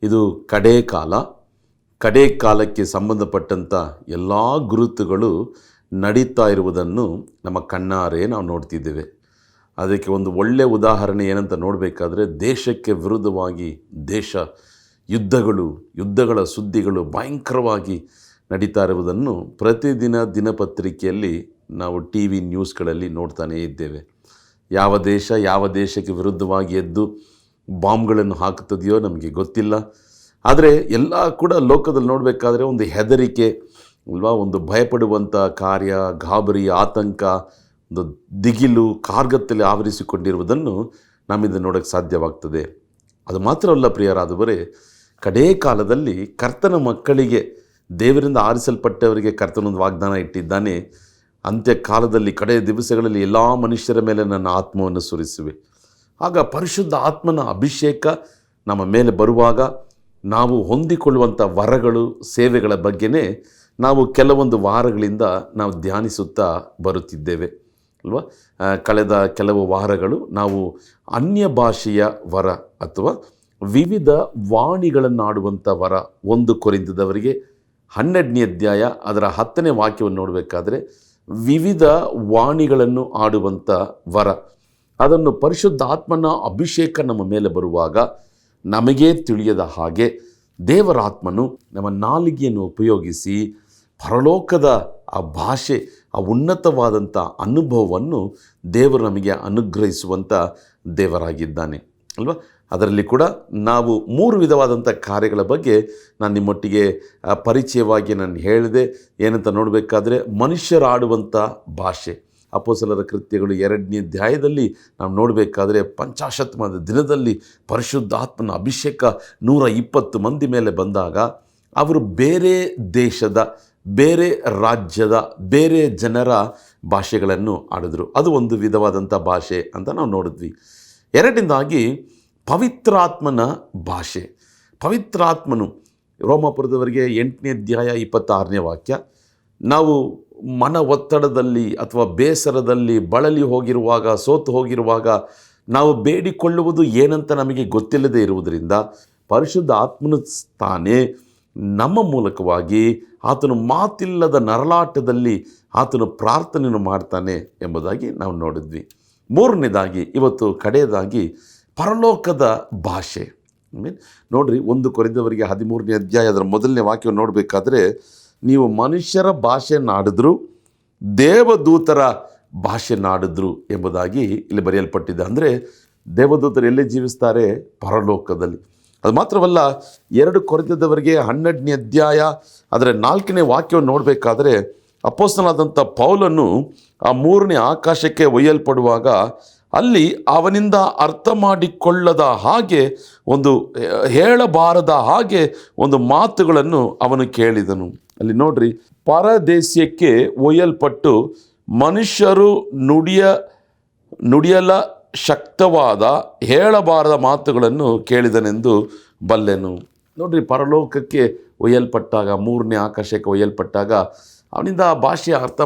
ಇದು ಕಡೇ ಕಾಲಕ್ಕೆ ಸಂಬಂಧಪಟ್ಟಂಥ ಎಲ್ಲ ಗುರುತುಗಳು ನಡೀತಾ ಇರುವುದನ್ನು ನಮ್ಮ ಕಣ್ಣಾರೆ ನಾವು ನೋಡ್ತಿದ್ದೇವೆ. ಅದಕ್ಕೆ ಒಂದು ಒಳ್ಳೆಯ ಉದಾಹರಣೆ ಏನಂತ ನೋಡಬೇಕಾದ್ರೆ, ದೇಶಕ್ಕೆ ವಿರುದ್ಧವಾಗಿ ಯುದ್ಧಗಳ ಸುದ್ದಿಗಳು ಭಯಂಕರವಾಗಿ ನಡೀತಾ ಇರುವುದನ್ನು ಪ್ರತಿದಿನ ದಿನಪತ್ರಿಕೆಯಲ್ಲಿ ನಾವು ಟಿ ವಿ ನ್ಯೂಸ್ಗಳಲ್ಲಿ ನೋಡ್ತಾನೇ ಇದ್ದೇವೆ. ಯಾವ ದೇಶಕ್ಕೆ ವಿರುದ್ಧವಾಗಿ ಎದ್ದು ಬಾಂಬ್ಗಳನ್ನು ಹಾಕುತ್ತದೆಯೋ ನಮಗೆ ಗೊತ್ತಿಲ್ಲ. ಆದರೆ ಎಲ್ಲ ಕೂಡ ಲೋಕದಲ್ಲಿ ನೋಡಬೇಕಾದ್ರೆ ಒಂದು ಹೆದರಿಕೆ ಅಲ್ವಾ, ಒಂದು ಭಯಪಡುವಂಥ ಕಾರ್ಯ, ಗಾಬರಿ, ಆತಂಕ, ಒಂದು ದಿಗಿಲು ಕಾರ್ಗತ್ತಲೆ ಆವರಿಸಿಕೊಂಡಿರುವುದನ್ನು ನಮ್ಮಿಂದ ನೋಡೋಕ್ಕೆ ಸಾಧ್ಯವಾಗ್ತದೆ. ಅದು ಮಾತ್ರ ಅಲ್ಲ ಪ್ರಿಯರಾದವರೇ, ಕಡೇ ಕಾಲದಲ್ಲಿ ಕರ್ತನ ಮಕ್ಕಳಿಗೆ, ದೇವರಿಂದ ಆರಿಸಲ್ಪಟ್ಟವರಿಗೆ ಕರ್ತನೊಂದು ವಾಗ್ದಾನ ಇಟ್ಟಿದ್ದಾನೆ. ಅಂತ್ಯ ಕಾಲದಲ್ಲಿ ಕಡೆಯ ದಿವಸಗಳಲ್ಲಿ ಎಲ್ಲ ಮನುಷ್ಯರ ಮೇಲೆ ನನ್ನ ಆತ್ಮವನ್ನು ಸುರಿಸುವೆ. ಆಗ ಪರಿಶುದ್ಧ ಆತ್ಮನ ಅಭಿಷೇಕ ನಮ್ಮ ಮೇಲೆ ಬರುವಾಗ ನಾವು ಹೊಂದಿಕೊಳ್ಳುವಂಥ ವರಗಳು, ಸೇವೆಗಳ ಬಗ್ಗೆನೇ ನಾವು ಕೆಲವೊಂದು ವಾರಗಳಿಂದ ನಾವು ಧ್ಯಾನಿಸುತ್ತಾ ಬರುತ್ತಿದ್ದೇವೆ ಅಲ್ವಾ. ಕಳೆದ ಕೆಲವು ವಾರಗಳು ನಾವು ಅನ್ಯ ಭಾಷೆಯ ವರ ಅಥವಾ ವಿವಿಧ ವಾಣಿಗಳನ್ನಾಡುವಂಥ ವರ, 1 ಕೊರಿಂಥದವರಿಗೆ 12ನೇ ಅಧ್ಯಾಯ ಅದರ 10ನೇ ವಾಕ್ಯವನ್ನು ನೋಡಬೇಕಾದ್ರೆ, ವಿವಿಧ ವಾಣಿಗಳನ್ನು ಆಡುವಂಥ ವರ, ಅದನ್ನು ಪರಿಶುದ್ಧಾತ್ಮನ ಅಭಿಷೇಕ ನಮ್ಮ ಮೇಲೆ ಬರುವಾಗ ನಮಗೇ ತಿಳಿಯದ ಹಾಗೆ ದೇವರ ಆತ್ಮನು ನಮ್ಮ ನಾಲಿಗೆಯನ್ನು ಉಪಯೋಗಿಸಿ ಪರಲೋಕದ ಆ ಭಾಷೆ, ಆ ಉನ್ನತವಾದಂಥ ಅನುಭವವನ್ನು ದೇವರು ನಮಗೆ ಅನುಗ್ರಹಿಸುವಂಥ ದೇವರಾಗಿದ್ದಾನೆ ಅಲ್ವಾ. ಅದರಲ್ಲಿ ಕೂಡ ನಾವು 3 ವಿಧವಾದಂಥ ಕಾರ್ಯಗಳ ಬಗ್ಗೆ ನಾನು ನಿಮ್ಮೊಟ್ಟಿಗೆ ಪರಿಚಯವಾಗಿ ನಾನು ಹೇಳಿದೆ. ಏನಂತ ನೋಡಬೇಕಾದ್ರೆ, ಮನುಷ್ಯರಾಡುವಂಥ ಭಾಷೆ, ಅಪೊಸ್ತಲರ ಕೃತ್ಯಗಳು 2ನೇ ಅಧ್ಯಾಯದಲ್ಲಿ ನಾವು ನೋಡಬೇಕಾದ್ರೆ, 50ನೇ ದಿನದಲ್ಲಿ ಪರಿಶುದ್ಧಾತ್ಮನ ಅಭಿಷೇಕ 120 ಮಂದಿ ಮೇಲೆ ಬಂದಾಗ ಅವರು ಬೇರೆ ದೇಶದ, ಬೇರೆ ರಾಜ್ಯದ, ಬೇರೆ ಜನರ ಭಾಷೆಗಳನ್ನು ಆಡಿದ್ರು. ಅದು ಒಂದು ವಿಧವಾದಂಥ ಭಾಷೆ ಅಂತ ನಾವು ನೋಡಿದ್ವಿ. ಎರಡನೇದಾಗಿ ಪವಿತ್ರಾತ್ಮನ ಭಾಷೆ. ಪವಿತ್ರಾತ್ಮನು ರೋಮಾಪುರದವರಿಗೆ 8ನೇ ಅಧ್ಯಾಯ 26ನೇ ವಾಕ್ಯ, ನಾವು ಮನ ಒತ್ತಡದಲ್ಲಿ ಅಥವಾ ಬೇಸರದಲ್ಲಿ ಬಳಲಿ ಹೋಗಿರುವಾಗ, ಸೋತು ಹೋಗಿರುವಾಗ ನಾವು ಬೇಡಿಕೊಳ್ಳುವುದು ಏನಂತ ನಮಗೆ ಗೊತ್ತಿಲ್ಲದೆ ಇರುವುದರಿಂದ ಪರಿಶುದ್ಧ ಆತ್ಮನು ತಾನೇ ನಮ್ಮ ಮೂಲಕವಾಗಿ ಆತನು ಮಾತಿಲ್ಲದ ನರಳಾಟದಲ್ಲಿ ಆತನು ಪ್ರಾರ್ಥನೆಯನ್ನು ಮಾಡ್ತಾನೆ ಎಂಬುದಾಗಿ ನಾವು ನೋಡಿದ್ವಿ. 3ನೇದಾಗಿ ಇವತ್ತು ಕಡೆಯದಾಗಿ ಪರಲೋಕದ ಭಾಷೆ. ನೋಡ್ರಿ, 1 ಕೊರಿಂಥದವರಿಗೆ 13ನೇ ಅಧ್ಯಾಯ ಅದರ 1ನೇ ವಾಕ್ಯವನ್ನು ನೋಡಬೇಕಾದ್ರೆ, ನೀವು ಮನುಷ್ಯರ ಭಾಷೆಯನ್ನಾಡಿದ್ರು, ದೇವದೂತರ ಭಾಷೆಯನ್ನಾಡಿದ್ರು ಎಂಬುದಾಗಿ ಇಲ್ಲಿ ಬರೆಯಲ್ಪಟ್ಟಿದೆ. ಅಂದರೆ ದೇವದೂತರು ಎಲ್ಲಿ ಜೀವಿಸ್ತಾರೆ? ಪರಲೋಕದಲ್ಲಿ. ಅದು ಮಾತ್ರವಲ್ಲ, 2 ಕೊರಿಂಥದವರಿಗೆ 12ನೇ ಅಧ್ಯಾಯ ಅದರ 4ನೇ ವಾಕ್ಯವನ್ನು ನೋಡಬೇಕಾದ್ರೆ, ಅಪೊಸ್ತಲನಾದಂಥ ಪೌಲನು ಆ 3ನೇ ಆಕಾಶಕ್ಕೆ ಒಯ್ಯಲ್ಪಡುವಾಗ ಅಲ್ಲಿ ಅವನಿಂದ ಅರ್ಥ ಮಾಡಿಕೊಳ್ಳದ ಹಾಗೆ, ಒಂದು ಹೇಳಬಾರದ ಹಾಗೆ ಒಂದು ಮಾತುಗಳನ್ನು ಅವನು ಕೇಳಿದನು. ಅಲ್ಲಿ ನೋಡ್ರಿ, ಪರದೇಶಕ್ಕೆ ಒಯ್ಯಲ್ಪಟ್ಟು ಮನುಷ್ಯರು ನುಡಿಯಲ ಶಕ್ತವಾದ ಹೇಳಬಾರದ ಮಾತುಗಳನ್ನು ಕೇಳಿದನೆಂದು ಬಲ್ಲೆನು. ನೋಡ್ರಿ, ಪರಲೋಕಕ್ಕೆ ಒಯ್ಯಲ್ಪಟ್ಟಾಗ, 3ನೇ ಆಕಾಶಕ್ಕೆ ಒಯ್ಯಲ್ಪಟ್ಟಾಗ ಅವನಿಂದ ಆ ಭಾಷೆ ಅರ್ಥ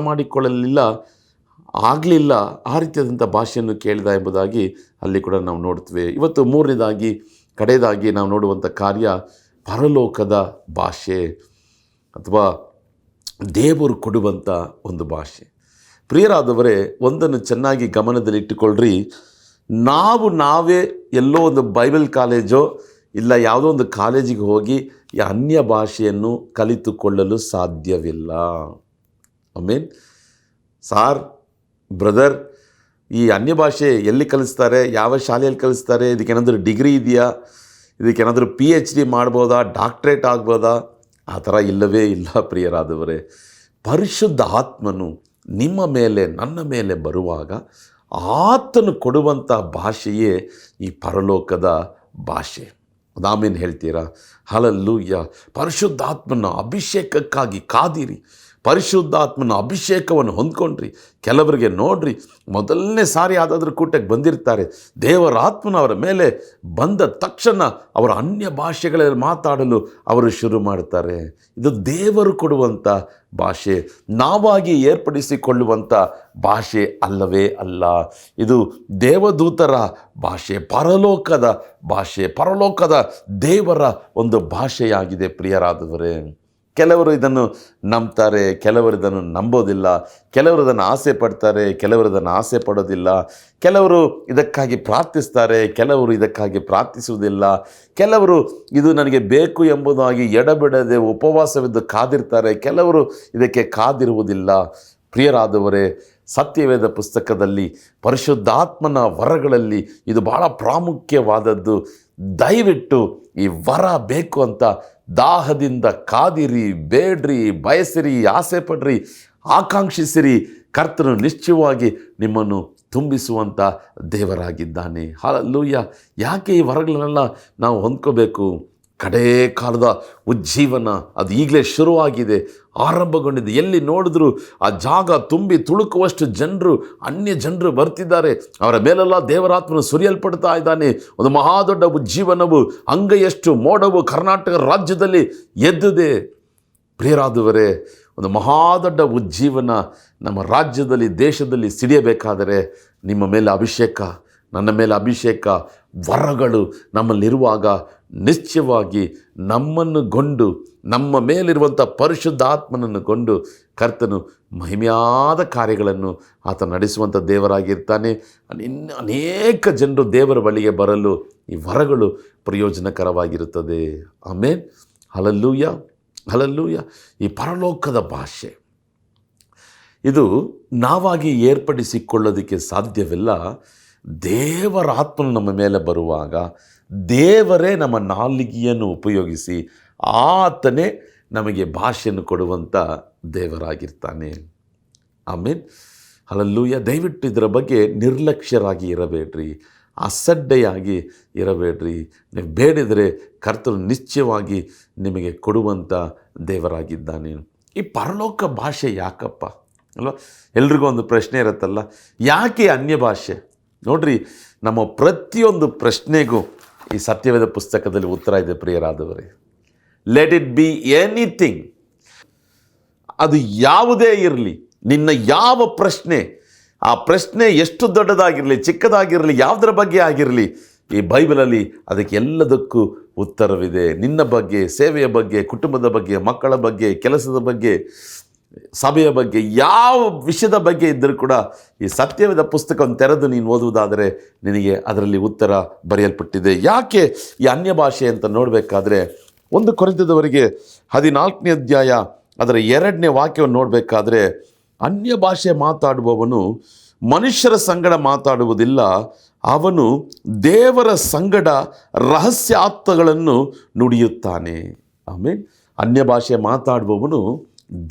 ಆಗಲಿಲ್ಲ, ಆ ರೀತಿಯಾದಂಥ ಭಾಷೆಯನ್ನು ಕೇಳಿದ ಎಂಬುದಾಗಿ ಅಲ್ಲಿ ಕೂಡ ನಾವು ನೋಡ್ತೇವೆ. ಇವತ್ತು 3ನೇದಾಗಿ ಕಡೆಯದಾಗಿ ನಾವು ನೋಡುವಂಥ ಕಾರ್ಯ ಪರಲೋಕದ ಭಾಷೆ ಅಥವಾ ದೇವರು ಕೊಡುವಂಥ ಒಂದು ಭಾಷೆ. ಪ್ರಿಯರಾದವರೇ, ಒಂದನ್ನು ಚೆನ್ನಾಗಿ ಗಮನದಲ್ಲಿಟ್ಟುಕೊಳ್ಳ್ರಿ. ನಾವೇ ಎಲ್ಲೋ ಒಂದು ಬೈಬಲ್ ಕಾಲೇಜೋ ಇಲ್ಲ ಯಾವುದೋ ಒಂದು ಕಾಲೇಜಿಗೆ ಹೋಗಿ ಈ ಅನ್ಯ ಭಾಷೆಯನ್ನು ಕಲಿತುಕೊಳ್ಳಲು ಸಾಧ್ಯವಿಲ್ಲ. ಆಮೇನ್. ಸಾರ್, ಬ್ರದರ್, ಈ ಅನ್ಯ ಭಾಷೆ ಎಲ್ಲಿ ಕಲಿಸ್ತಾರೆ? ಯಾವ ಶಾಲೆಯಲ್ಲಿ ಕಲಿಸ್ತಾರೆ? ಇದಕ್ಕೇನಾದರೂ ಡಿಗ್ರಿ ಇದೆಯಾ? ಇದಕ್ಕೇನಾದರೂ PhD ಮಾಡ್ಬೋದಾ? ಡಾಕ್ಟ್ರೇಟ್ ಆಗ್ಬೋದಾ? ಆ ಥರ ಇಲ್ಲವೇ ಇಲ್ಲ ಪ್ರಿಯರಾದವರೇ. ಪರಿಶುದ್ಧ ಆತ್ಮನು ನಿಮ್ಮ ಮೇಲೆ, ನನ್ನ ಮೇಲೆ ಬರುವಾಗ ಆತನು ಕೊಡುವಂಥ ಭಾಷೆಯೇ ಈ ಪರಲೋಕದ ಭಾಷೆ. ಅದಾಮೇನು ಹೇಳ್ತೀರಾ? ಹಲ್ಲೆಲೂಯಾ. ಪರಿಶುದ್ಧಾತ್ಮನ ಅಭಿಷೇಕಕ್ಕಾಗಿ ಕಾದಿರಿ. ಪರಿಶುದ್ಧಾತ್ಮನ ಅಭಿಷೇಕವನ್ನು ಹೊಂದ್ಕೊಂಡ್ರಿ. ಕೆಲವರಿಗೆ ನೋಡ್ರಿ, ಮೊದಲನೇ ಸಾರಿ ಯಾವುದಾದ್ರೂ ಕೂಟಕ್ಕೆ ಬಂದಿರ್ತಾರೆ, ದೇವರ ಆತ್ಮನ ಅವರ ಮೇಲೆ ಬಂದ ತಕ್ಷಣ ಅವರ ಅನ್ಯ ಭಾಷೆಗಳಲ್ಲಿ ಮಾತಾಡಲು ಅವರು ಶುರು ಮಾಡ್ತಾರೆ. ಇದು ದೇವರು ಕೊಡುವಂಥ ಭಾಷೆ, ನಾವಾಗಿ ಏರ್ಪಡಿಸಿಕೊಳ್ಳುವಂಥ ಭಾಷೆ ಅಲ್ಲವೇ ಅಲ್ಲ. ಇದು ದೇವದೂತರ ಭಾಷೆ, ಪರಲೋಕದ ಭಾಷೆ, ಪರಲೋಕದ ದೇವರ ಒಂದು ಭಾಷೆಯಾಗಿದೆ ಪ್ರಿಯರಾದವರೇ. ಕೆಲವರು ಇದನ್ನು ನಂಬ್ತಾರೆ, ಕೆಲವರು ಇದನ್ನು ನಂಬೋದಿಲ್ಲ, ಕೆಲವರು ಇದನ್ನು ಆಸೆ ಪಡ್ತಾರೆ, ಕೆಲವರು ಇದನ್ನು ಆಸೆ ಪಡೋದಿಲ್ಲ, ಕೆಲವರು ಇದಕ್ಕಾಗಿ ಪ್ರಾರ್ಥಿಸ್ತಾರೆ, ಕೆಲವರು ಇದಕ್ಕಾಗಿ ಪ್ರಾರ್ಥಿಸುವುದಿಲ್ಲ, ಕೆಲವರು ಇದು ನನಗೆ ಬೇಕು ಎಂಬುದಾಗಿ ಎಡಬಿಡದೆ ಉಪವಾಸವಿದ್ದು ಕಾದಿರ್ತಾರೆ, ಕೆಲವರು ಇದಕ್ಕೆ ಕಾದಿರುವುದಿಲ್ಲ. ಪ್ರಿಯರಾದವರೇ, ಸತ್ಯವೇದ ಪುಸ್ತಕದಲ್ಲಿ ಪರಿಶುದ್ಧಾತ್ಮನ ವರಗಳಲ್ಲಿ ಇದು ಬಹಳ ಪ್ರಾಮುಖ್ಯವಾದದ್ದು. ದಯವಿಟ್ಟು ಈ ವರ ಬೇಕು ಅಂತ ದಾಹದಿಂದ ಕಾದಿರಿ, ಬೇಡ್ರಿ, ಬಯಸಿರಿ, ಆಸೆ ಪಡ್ರಿ, ಆಕಾಂಕ್ಷಿಸಿರಿ. ಕರ್ತನು ನಿಶ್ಚಯವಾಗಿ ನಿಮ್ಮನ್ನು ತುಂಬಿಸುವಂಥ ದೇವರಾಗಿದ್ದಾನೆ. ಹಲ್ಲೆಲೂಯಾ. ಯಾಕೆ ಈ ವರಗಳನ್ನೆಲ್ಲ ನಾವು ಹೊಂದ್ಕೋಬೇಕು? ಕಡೇ ಕಾಲದ ಉಜ್ಜೀವನ ಅದು ಈಗಲೇ ಶುರುವಾಗಿದೆ, ಆರಂಭಗೊಂಡಿದೆ. ಎಲ್ಲಿ ನೋಡಿದ್ರು ಆ ಜಾಗ ತುಂಬಿ ತುಳುಕುವಷ್ಟು ಜನರು, ಅನ್ಯ ಜನರು ಬರ್ತಿದ್ದಾರೆ. ಅವರ ಮೇಲೆಲ್ಲ ದೇವರಾತ್ಮನು ಸುರಿಯಲ್ಪಡ್ತಾ ಇದ್ದಾನೆ. ಒಂದು ಮಹಾದೊಡ್ಡ ಉಜ್ಜೀವನವು, ಅಂಗೈಯಷ್ಟು ಮೋಡವು ಕರ್ನಾಟಕ ರಾಜ್ಯದಲ್ಲಿ ಎದ್ದಿದೆ. ಪ್ರಿಯರಾದವರೇ, ಒಂದು ಮಹಾದೊಡ್ಡ ಉಜ್ಜೀವನ ನಮ್ಮ ರಾಜ್ಯದಲ್ಲಿ, ದೇಶದಲ್ಲಿ ಸಿಡಿಯಬೇಕಾದರೆ ನಿಮ್ಮ ಮೇಲೆ ಅಭಿಷೇಕ, ನನ್ನ ಮೇಲೆ ಅಭಿಷೇಕ, ವರಗಳು ನಮ್ಮಲ್ಲಿರುವಾಗ ನಿಶ್ಚಯವಾಗಿ ನಮ್ಮನ್ನು ಗೊಂಡು, ನಮ್ಮ ಮೇಲಿರುವಂಥ ಪರಿಶುದ್ಧ ಆತ್ಮನನ್ನು ಗೊಂಡು ಕರ್ತನು ಮಹಿಮೆಯಾದ ಕಾರ್ಯಗಳನ್ನು ಆತ ನಡೆಸುವಂಥ ದೇವರಾಗಿರ್ತಾನೆ. ಇನ್ನು ಅನೇಕ ಜನರು ದೇವರ ಬಳಿಗೆ ಬರಲು ಈ ವರಗಳು ಪ್ರಯೋಜನಕರವಾಗಿರುತ್ತದೆ. ಆಮೇನ್. ಹಲ್ಲೆಲೂಯಾ, ಹಲ್ಲೆಲೂಯಾ. ಈ ಪರಲೋಕದ ಭಾಷೆ ಇದು ನಾವಾಗಿ ಏರ್ಪಡಿಸಿಕೊಳ್ಳೋದಕ್ಕೆ ಸಾಧ್ಯವಿಲ್ಲ. ದೇವರ ಆತ್ಮನು ನಮ್ಮ ಮೇಲೆ ಬರುವಾಗ ದೇವರೇ ನಮ್ಮ ನಾಲಿಗೆಯನ್ನು ಉಪಯೋಗಿಸಿ ಆತನೇ ನಮಗೆ ಭಾಷೆಯನ್ನು ಕೊಡುವಂಥ ದೇವರಾಗಿರ್ತಾನೆ. ಆಮೇನ್. ಹಲ್ಲೆಲೂಯಾ. ದಯವಿಟ್ಟು ಇದರ ಬಗ್ಗೆ ನಿರ್ಲಕ್ಷ್ಯರಾಗಿ ಇರಬೇಡ್ರಿ, ಅಸಡ್ಡೆಯಾಗಿ ಇರಬೇಡ್ರಿ. ನೀವು ಬೇಡಿದರೆ ಕರ್ತನು ನಿಶ್ಚಯವಾಗಿ ನಿಮಗೆ ಕೊಡುವಂಥ ದೇವರಾಗಿದ್ದಾನೆ. ಈ ಪರಲೋಕ ಭಾಷೆ ಯಾಕಪ್ಪ ಅಲ್ವಾ? ಎಲ್ರಿಗೂ ಒಂದು ಪ್ರಶ್ನೆ ಇರುತ್ತಲ್ಲ, ಯಾಕೆ ಅನ್ಯ ಭಾಷೆ? ನೋಡ್ರಿ, ನಮ್ಮ ಪ್ರತಿಯೊಂದು ಪ್ರಶ್ನೆಗೂ ಈ ಸತ್ಯವೇದ ಪುಸ್ತಕದಲ್ಲಿ ಉತ್ತರ ಇದೆ ಪ್ರಿಯರಾದವರೇ. ಲೆಟ್ ಇಟ್ ಬಿ ಎನಿಥಿಂಗ್, ಅದು ಯಾವುದೇ ಇರಲಿ, ನಿನ್ನ ಯಾವ ಪ್ರಶ್ನೆ, ಆ ಪ್ರಶ್ನೆ ಎಷ್ಟು ದೊಡ್ಡದಾಗಿರಲಿ ಚಿಕ್ಕದಾಗಿರಲಿ, ಯಾವುದರ ಬಗ್ಗೆ ಆಗಿರಲಿ, ಈ ಬೈಬಲಲ್ಲಿ ಅದಕ್ಕೆ ಎಲ್ಲದಕ್ಕೂ ಉತ್ತರವಿದೆ. ನಿನ್ನ ಬಗ್ಗೆ, ಸೇವೆಯ ಬಗ್ಗೆ, ಕುಟುಂಬದ ಬಗ್ಗೆ, ಮಕ್ಕಳ ಬಗ್ಗೆ, ಕೆಲಸದ ಬಗ್ಗೆ, ಸಭೆಯ ಬಗ್ಗೆ, ಯಾವ ವಿಷಯದ ಬಗ್ಗೆ ಇದ್ದರೂ ಕೂಡ ಈ ಸತ್ಯವೇದ ಪುಸ್ತಕವನ್ನು ತೆರೆದು ನೀನು ಓದುವುದಾದರೆ ನಿನಗೆ ಅದರಲ್ಲಿ ಉತ್ತರ ಬರೆಯಲ್ಪಟ್ಟಿದೆ. ಯಾಕೆ ಈ ಅನ್ಯ ಭಾಷೆ ಅಂತ ನೋಡಬೇಕಾದ್ರೆ 1 ಕೊರಿಂಥದವರಿಗೆ 14ನೇ ಅಧ್ಯಾಯ ಅದರ 2ನೇ ವಾಕ್ಯವನ್ನು ನೋಡಬೇಕಾದ್ರೆ, ಅನ್ಯ ಭಾಷೆ ಮಾತಾಡುವವನು ಮನುಷ್ಯರ ಸಂಗಡ ಮಾತಾಡುವುದಿಲ್ಲ, ಅವನು ದೇವರ ಸಂಗಡ ರಹಸ್ಯಾರ್ಥಗಳನ್ನು ನುಡಿಯುತ್ತಾನೆ. ಆಮೇಲೆ ಅನ್ಯ ಭಾಷೆ ಮಾತಾಡುವವನು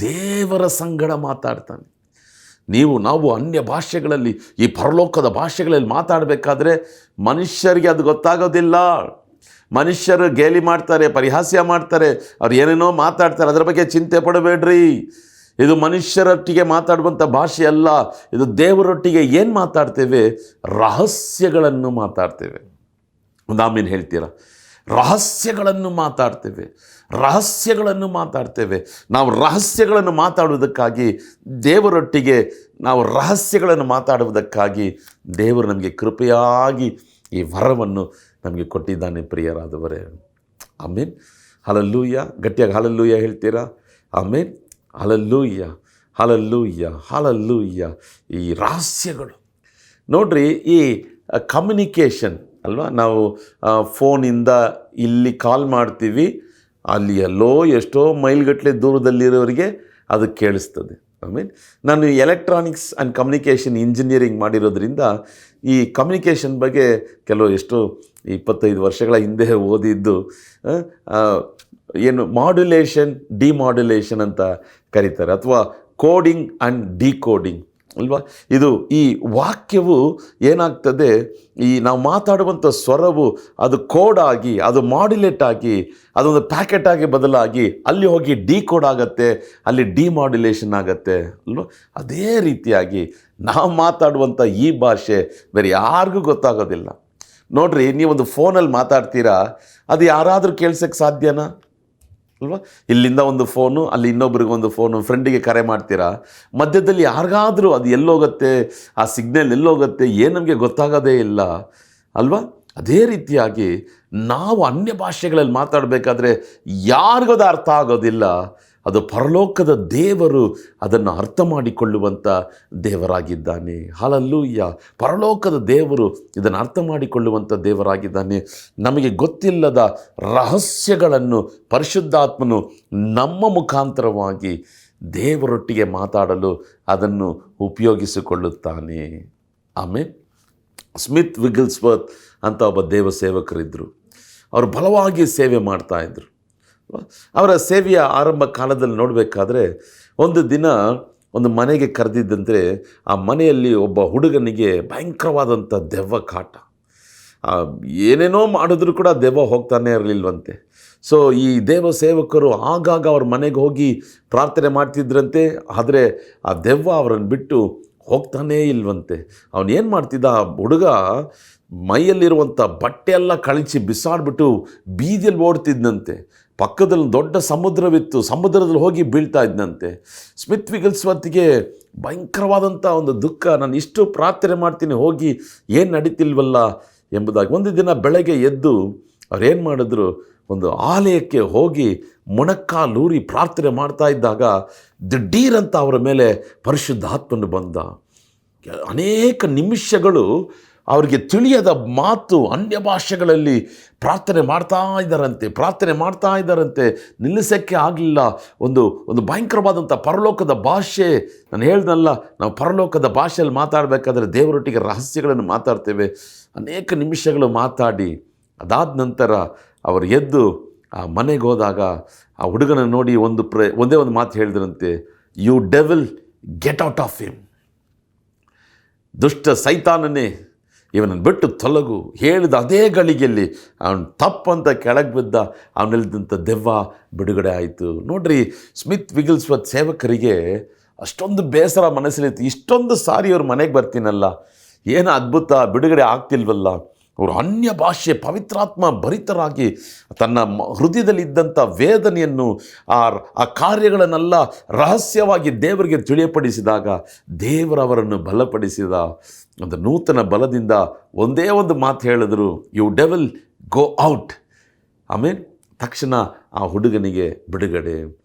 ದೇವರ ಸಂಗಡ ಮಾತಾಡ್ತಾನೆ. ನಾವು ಅನ್ಯ ಭಾಷೆಗಳಲ್ಲಿ, ಈ ಪರಲೋಕದ ಭಾಷೆಗಳಲ್ಲಿ ಮಾತಾಡಬೇಕಾದ್ರೆ ಮನುಷ್ಯರಿಗೆ ಅದು ಗೊತ್ತಾಗೋದಿಲ್ಲ. ಮನುಷ್ಯರು ಗೇಲಿ ಮಾಡ್ತಾರೆ, ಪರಿಹಾಸ್ಯ ಮಾಡ್ತಾರೆ, ಅವ್ರು ಏನೇನೋ ಮಾತಾಡ್ತಾರೆ. ಅದರ ಬಗ್ಗೆ ಚಿಂತೆ ಪಡಬೇಡ್ರಿ. ಇದು ಮನುಷ್ಯರೊಟ್ಟಿಗೆ ಮಾತಾಡುವಂಥ ಭಾಷೆ ಅಲ್ಲ, ಇದು ದೇವರೊಟ್ಟಿಗೆ ಏನು ಮಾತಾಡ್ತೇವೆ? ರಹಸ್ಯಗಳನ್ನು ಮಾತಾಡ್ತೇವೆ. ಒಂದು ಆಮೇಲೆ ಹೇಳ್ತೀರಾ? ರಹಸ್ಯಗಳನ್ನು ಮಾತಾಡ್ತೇವೆ, ರಹಸ್ಯಗಳನ್ನು ಮಾತಾಡ್ತೇವೆ. ನಾವು ರಹಸ್ಯಗಳನ್ನು ಮಾತಾಡುವುದಕ್ಕಾಗಿ ದೇವರೊಟ್ಟಿಗೆ, ನಾವು ರಹಸ್ಯಗಳನ್ನು ಮಾತಾಡುವುದಕ್ಕಾಗಿ ದೇವರು ನಮಗೆ ಕೃಪೆಯಾಗಿ ಈ ವರವನ್ನು ನಮಗೆ ಕೊಟ್ಟಿದ್ದಾನೆ ಪ್ರಿಯರಾದವರೇ. ಆಮೇನ್. ಹಲ್ಲೆಲೂಯಾ. ಗಟ್ಟಿಯಾಗಿ ಹಲ್ಲೆಲೂಯಾ ಹೇಳ್ತೀರಾ? ಆಮೇನ್. ಹಲ್ಲೆಲೂಯಾ, ಹಲ್ಲೆಲೂಯಾ, ಹಲ್ಲೆಲೂಯಾ. ಈ ರಹಸ್ಯಗಳು ನೋಡ್ರಿ, ಈ ಕಮ್ಯುನಿಕೇಷನ್ ಅಲ್ವಾ, ನಾವು ಫೋನಿಂದ ಇಲ್ಲಿ ಕಾಲ್ ಮಾಡ್ತೀವಿ, ಅಲ್ಲಿ ಎಲ್ಲೋ ಎಷ್ಟೋ ಮೈಲ್ಗಟ್ಟಲೆ ದೂರದಲ್ಲಿರೋರಿಗೆ ಅದು ಕೇಳಿಸ್ತದೆ. ಆಮೇಲೆ ನಾನು ಎಲೆಕ್ಟ್ರಾನಿಕ್ಸ್ ಆ್ಯಂಡ್ ಕಮ್ಯುನಿಕೇಷನ್ ಇಂಜಿನಿಯರಿಂಗ್ ಮಾಡಿರೋದ್ರಿಂದ ಈ ಕಮ್ಯುನಿಕೇಷನ್ ಬಗ್ಗೆ ಎಷ್ಟೋ 25 ವರ್ಷಗಳ ಹಿಂದೆ ಓದಿದ್ದು. ಏನು ಮಾಡ್ಯುಲೇಷನ್, ಡಿಮಾಡ್ಯುಲೇಷನ್ ಅಂತ ಕರೀತಾರೆ, ಅಥವಾ ಕೋಡಿಂಗ್ ಆ್ಯಂಡ್ ಡಿಕೋಡಿಂಗ್. ಅಲ್ವಾ? ಇದು ಈ ವಾಕ್ಯವು ಏನಾಗ್ತದೆ, ಈ ನಾವು ಮಾತಾಡುವಂಥ ಸ್ವರವು ಅದು ಕೋಡ್ ಆಗಿ, ಅದು ಮಾಡ್ಯುಲೇಟ್ ಆಗಿ, ಅದೊಂದು ಪ್ಯಾಕೆಟ್ ಆಗಿ ಬದಲಾಗಿ ಅಲ್ಲಿ ಹೋಗಿ ಡಿಕೋಡ್ ಆಗುತ್ತೆ, ಅಲ್ಲಿ ಡಿಮಾಡ್ಯುಲೇಷನ್ ಆಗುತ್ತೆ ಅಲ್ವಾ? ಅದೇ ರೀತಿಯಾಗಿ ನಾವು ಮಾತಾಡುವಂಥ ಈ ಭಾಷೆ ಬೇರೆ ಯಾರಿಗೂ ಗೊತ್ತಾಗೋದಿಲ್ಲ. ನೋಡ್ರಿ, ನೀವೊಂದು ಫೋನಲ್ಲಿ ಮಾತಾಡ್ತೀರಾ, ಅದು ಯಾರಾದರೂ ಕೇಳ್ಸೋಕ್ಕೆ ಸಾಧ್ಯನಾ ಅಲ್ವಾ? ಇಲ್ಲಿಂದ ಒಂದು ಫೋನು, ಅಲ್ಲಿ ಇನ್ನೊಬ್ರಿಗೆ ಒಂದು ಫೋನು, ಫ್ರೆಂಡಿಗೆ ಕರೆ ಮಾಡ್ತೀರಾ, ಮಧ್ಯದಲ್ಲಿ ಯಾರಿಗಾದರೂ ಅದು ಎಲ್ಲೋಗುತ್ತೆ, ಆ ಸಿಗ್ನಲ್ ಎಲ್ಲೋಗುತ್ತೆ, ಏನು ನಮಗೆ ಗೊತ್ತಾಗೋದೇ ಇಲ್ಲ ಅಲ್ವಾ? ಅದೇ ರೀತಿಯಾಗಿ ನಾವು ಅನ್ಯ ಭಾಷೆಗಳಲ್ಲಿ ಮಾತಾಡಬೇಕಾದ್ರೆ ಯಾರಿಗೂ ಅದು ಅರ್ಥ ಆಗೋದಿಲ್ಲ. ಅದು ಪರಲೋಕದ ದೇವರು ಅದನ್ನು ಅರ್ಥ ಮಾಡಿಕೊಳ್ಳುವಂಥ ದೇವರಾಗಿದ್ದಾನೆ. ಹಲ್ಲೆಲೂಯಾ! ಪರಲೋಕದ ದೇವರು ಇದನ್ನು ಅರ್ಥ ಮಾಡಿಕೊಳ್ಳುವಂಥ ದೇವರಾಗಿದ್ದಾನೆ. ನಮಗೆ ಗೊತ್ತಿಲ್ಲದ ರಹಸ್ಯಗಳನ್ನು ಪರಿಶುದ್ಧಾತ್ಮನು ನಮ್ಮ ಮುಖಾಂತರವಾಗಿ ದೇವರೊಟ್ಟಿಗೆ ಮಾತಾಡಲು ಅದನ್ನು ಉಪಯೋಗಿಸಿಕೊಳ್ಳುತ್ತಾನೆ. ಆಮೇಲೆ ಸ್ಮಿತ್ ವಿಗಲ್ಸ್ವರ್ತ್ ಅಂತ ಒಬ್ಬ ದೇವ ಸೇವಕರಿದ್ದರು. ಅವರು ಬಲವಾಗಿ ಸೇವೆ ಮಾಡ್ತಾಯಿದ್ರು. ಅವರ ಸೇವೆಯ ಆರಂಭ ಕಾಲದಲ್ಲಿ ನೋಡಬೇಕಾದ್ರೆ ಒಂದು ದಿನ ಒಂದು ಮನೆಗೆ ಕರೆದಿದ್ದಂತೆ ಆ ಮನೆಯಲ್ಲಿ ಒಬ್ಬ ಹುಡುಗನಿಗೆ ಭಯಂಕರವಾದಂಥ ದೆವ್ವ ಕಾಟ. ಏನೇನೋ ಮಾಡಿದ್ರೂ ಕೂಡ ದೆವ್ವ ಹೋಗ್ತಾನೆ ಇರಲಿಲ್ವಂತೆ. ಸೊ ಈ ದೇವ ಸೇವಕರು ಆಗಾಗ ಅವ್ರ ಮನೆಗೆ ಹೋಗಿ ಪ್ರಾರ್ಥನೆ ಮಾಡ್ತಿದ್ರಂತೆ, ಆದರೆ ಆ ದೆವ್ವ ಅವರನ್ನು ಬಿಟ್ಟು ಹೋಗ್ತಾನೇ ಇಲ್ವಂತೆ. ಅವನೇನು ಮಾಡ್ತಿದ್ದ, ಆ ಹುಡುಗ ಮೈಯಲ್ಲಿರುವಂಥ ಬಟ್ಟೆ ಎಲ್ಲ ಕಳಚಿ ಬಿಸಾಡ್ಬಿಟ್ಟು ಬೀದಿಯಲ್ಲಿ ಓಡ್ತಿದ್ದಂತೆ. ಪಕ್ಕದಲ್ಲಿ ದೊಡ್ಡ ಸಮುದ್ರವಿತ್ತು, ಸಮುದ್ರದಲ್ಲಿ ಹೋಗಿ ಬೀಳ್ತಾ ಇದ್ದಂತೆ. ಸ್ಮಿತ್ ವಿಗಲ್ಸ್ವರ್ತ್ಗೆ ಭಯಂಕರವಾದಂಥ ಒಂದು ದುಃಖ, ನಾನು ಇಷ್ಟು ಪ್ರಾರ್ಥನೆ ಮಾಡ್ತೀನಿ, ಹೋಗಿ ಏನು ನಡೀತಿಲ್ವಲ್ಲ ಎಂಬುದಾಗಿ. ಒಂದು ದಿನ ಬೆಳಗ್ಗೆ ಎದ್ದು ಅವ್ರೇನು ಮಾಡಿದ್ರು, ಒಂದು ಆಲಯಕ್ಕೆ ಹೋಗಿ ಮೊಣಕಾಲೂರಿ ಪ್ರಾರ್ಥನೆ ಮಾಡ್ತಾ ಇದ್ದಾಗ ದಿಢೀರಂತ ಅವರ ಮೇಲೆ ಪರಿಶುದ್ಧಾತ್ಮನು ಬಂದ. ಅನೇಕ ನಿಮಿಷಗಳು ಅವರಿಗೆ ತಿಳಿಯದ ಮಾತು ಅನ್ಯ ಭಾಷೆಗಳಲ್ಲಿ ಪ್ರಾರ್ಥನೆ ಮಾಡ್ತಾ ಇದ್ದಾರಂತೆ. ನಿಲ್ಲಿಸೋಕ್ಕೆ ಆಗಲಿಲ್ಲ. ಒಂದು ಭಯಂಕರವಾದಂಥ ಪರಲೋಕದ ಭಾಷೆ. ನಾನು ಹೇಳ್ದಲ್ಲ, ನಾವು ಪರಲೋಕದ ಭಾಷೆಯಲ್ಲಿ ಮಾತಾಡಬೇಕಾದ್ರೆ ದೇವರೊಟ್ಟಿಗೆ ರಹಸ್ಯಗಳನ್ನು ಮಾತಾಡ್ತೇವೆ. ಅನೇಕ ನಿಮಿಷಗಳು ಮಾತಾಡಿ ಅದಾದ ನಂತರ ಅವರು ಎದ್ದು ಆ ಮನೆಗೆ ಹೋದಾಗ ಆ ಹುಡುಗನ ನೋಡಿ ಒಂದೇ ಒಂದು ಮಾತು ಹೇಳಿದ್ರಂತೆ, you devil get out of him. ದುಷ್ಟ ಸೈತಾನನೇ, ಇವನನ್ನು ಬಿಟ್ಟು ತೊಲಗು. ಹೇಳಿದ ಅದೇ ಗಳಿಗೆಯಲ್ಲಿ ಅವನು ತಪ್ಪಂತ ಕೆಳಗೆ ಬಿದ್ದ. ಅವನಲ್ಲಿದ್ದಂಥ ದೆವ್ವ ಬಿಡುಗಡೆ ಆಯಿತು. ನೋಡ್ರಿ, ಸ್ಮಿತ್ ವಿಗಲ್ಸ್ವರ್ತ್ ಸೇವಕರಿಗೆ ಅಷ್ಟೊಂದು ಬೇಸರ ಮನಸ್ಸಲ್ಲಿತ್ತು. ಇಷ್ಟೊಂದು ಸಾರಿ ಅವ್ರ ಮನೆಗೆ ಬರ್ತೀನಲ್ಲ, ಏನು ಅದ್ಭುತ, ಬಿಡುಗಡೆ ಆಗ್ತಿಲ್ವಲ್ಲ. ಅವರು ಅನ್ಯ ಭಾಷೆ ಪವಿತ್ರಾತ್ಮ ಭರಿತರಾಗಿ ತನ್ನ ಹೃದಯದಲ್ಲಿದ್ದಂಥ ವೇದನೆಯನ್ನು ಆ ಕಾರ್ಯಗಳನ್ನೆಲ್ಲ ರಹಸ್ಯವಾಗಿ ದೇವರಿಗೆ ತಿಳಿಯಪಡಿಸಿದಾಗ ದೇವರವರನ್ನು ಬಲಪಡಿಸಿದ. ಒಂದು ನೂತನ ಬಲದಿಂದ ಒಂದೇ ಒಂದು ಮಾತು ಹೇಳಿದ್ರು, ಯು ಡೆವಿಲ್ ಗೋ ಔಟ್. ಆಮೇಲೆ ತಕ್ಷಣ ಆ ಹುಡುಗನಿಗೆ ಬಿಡುಗಡೆ.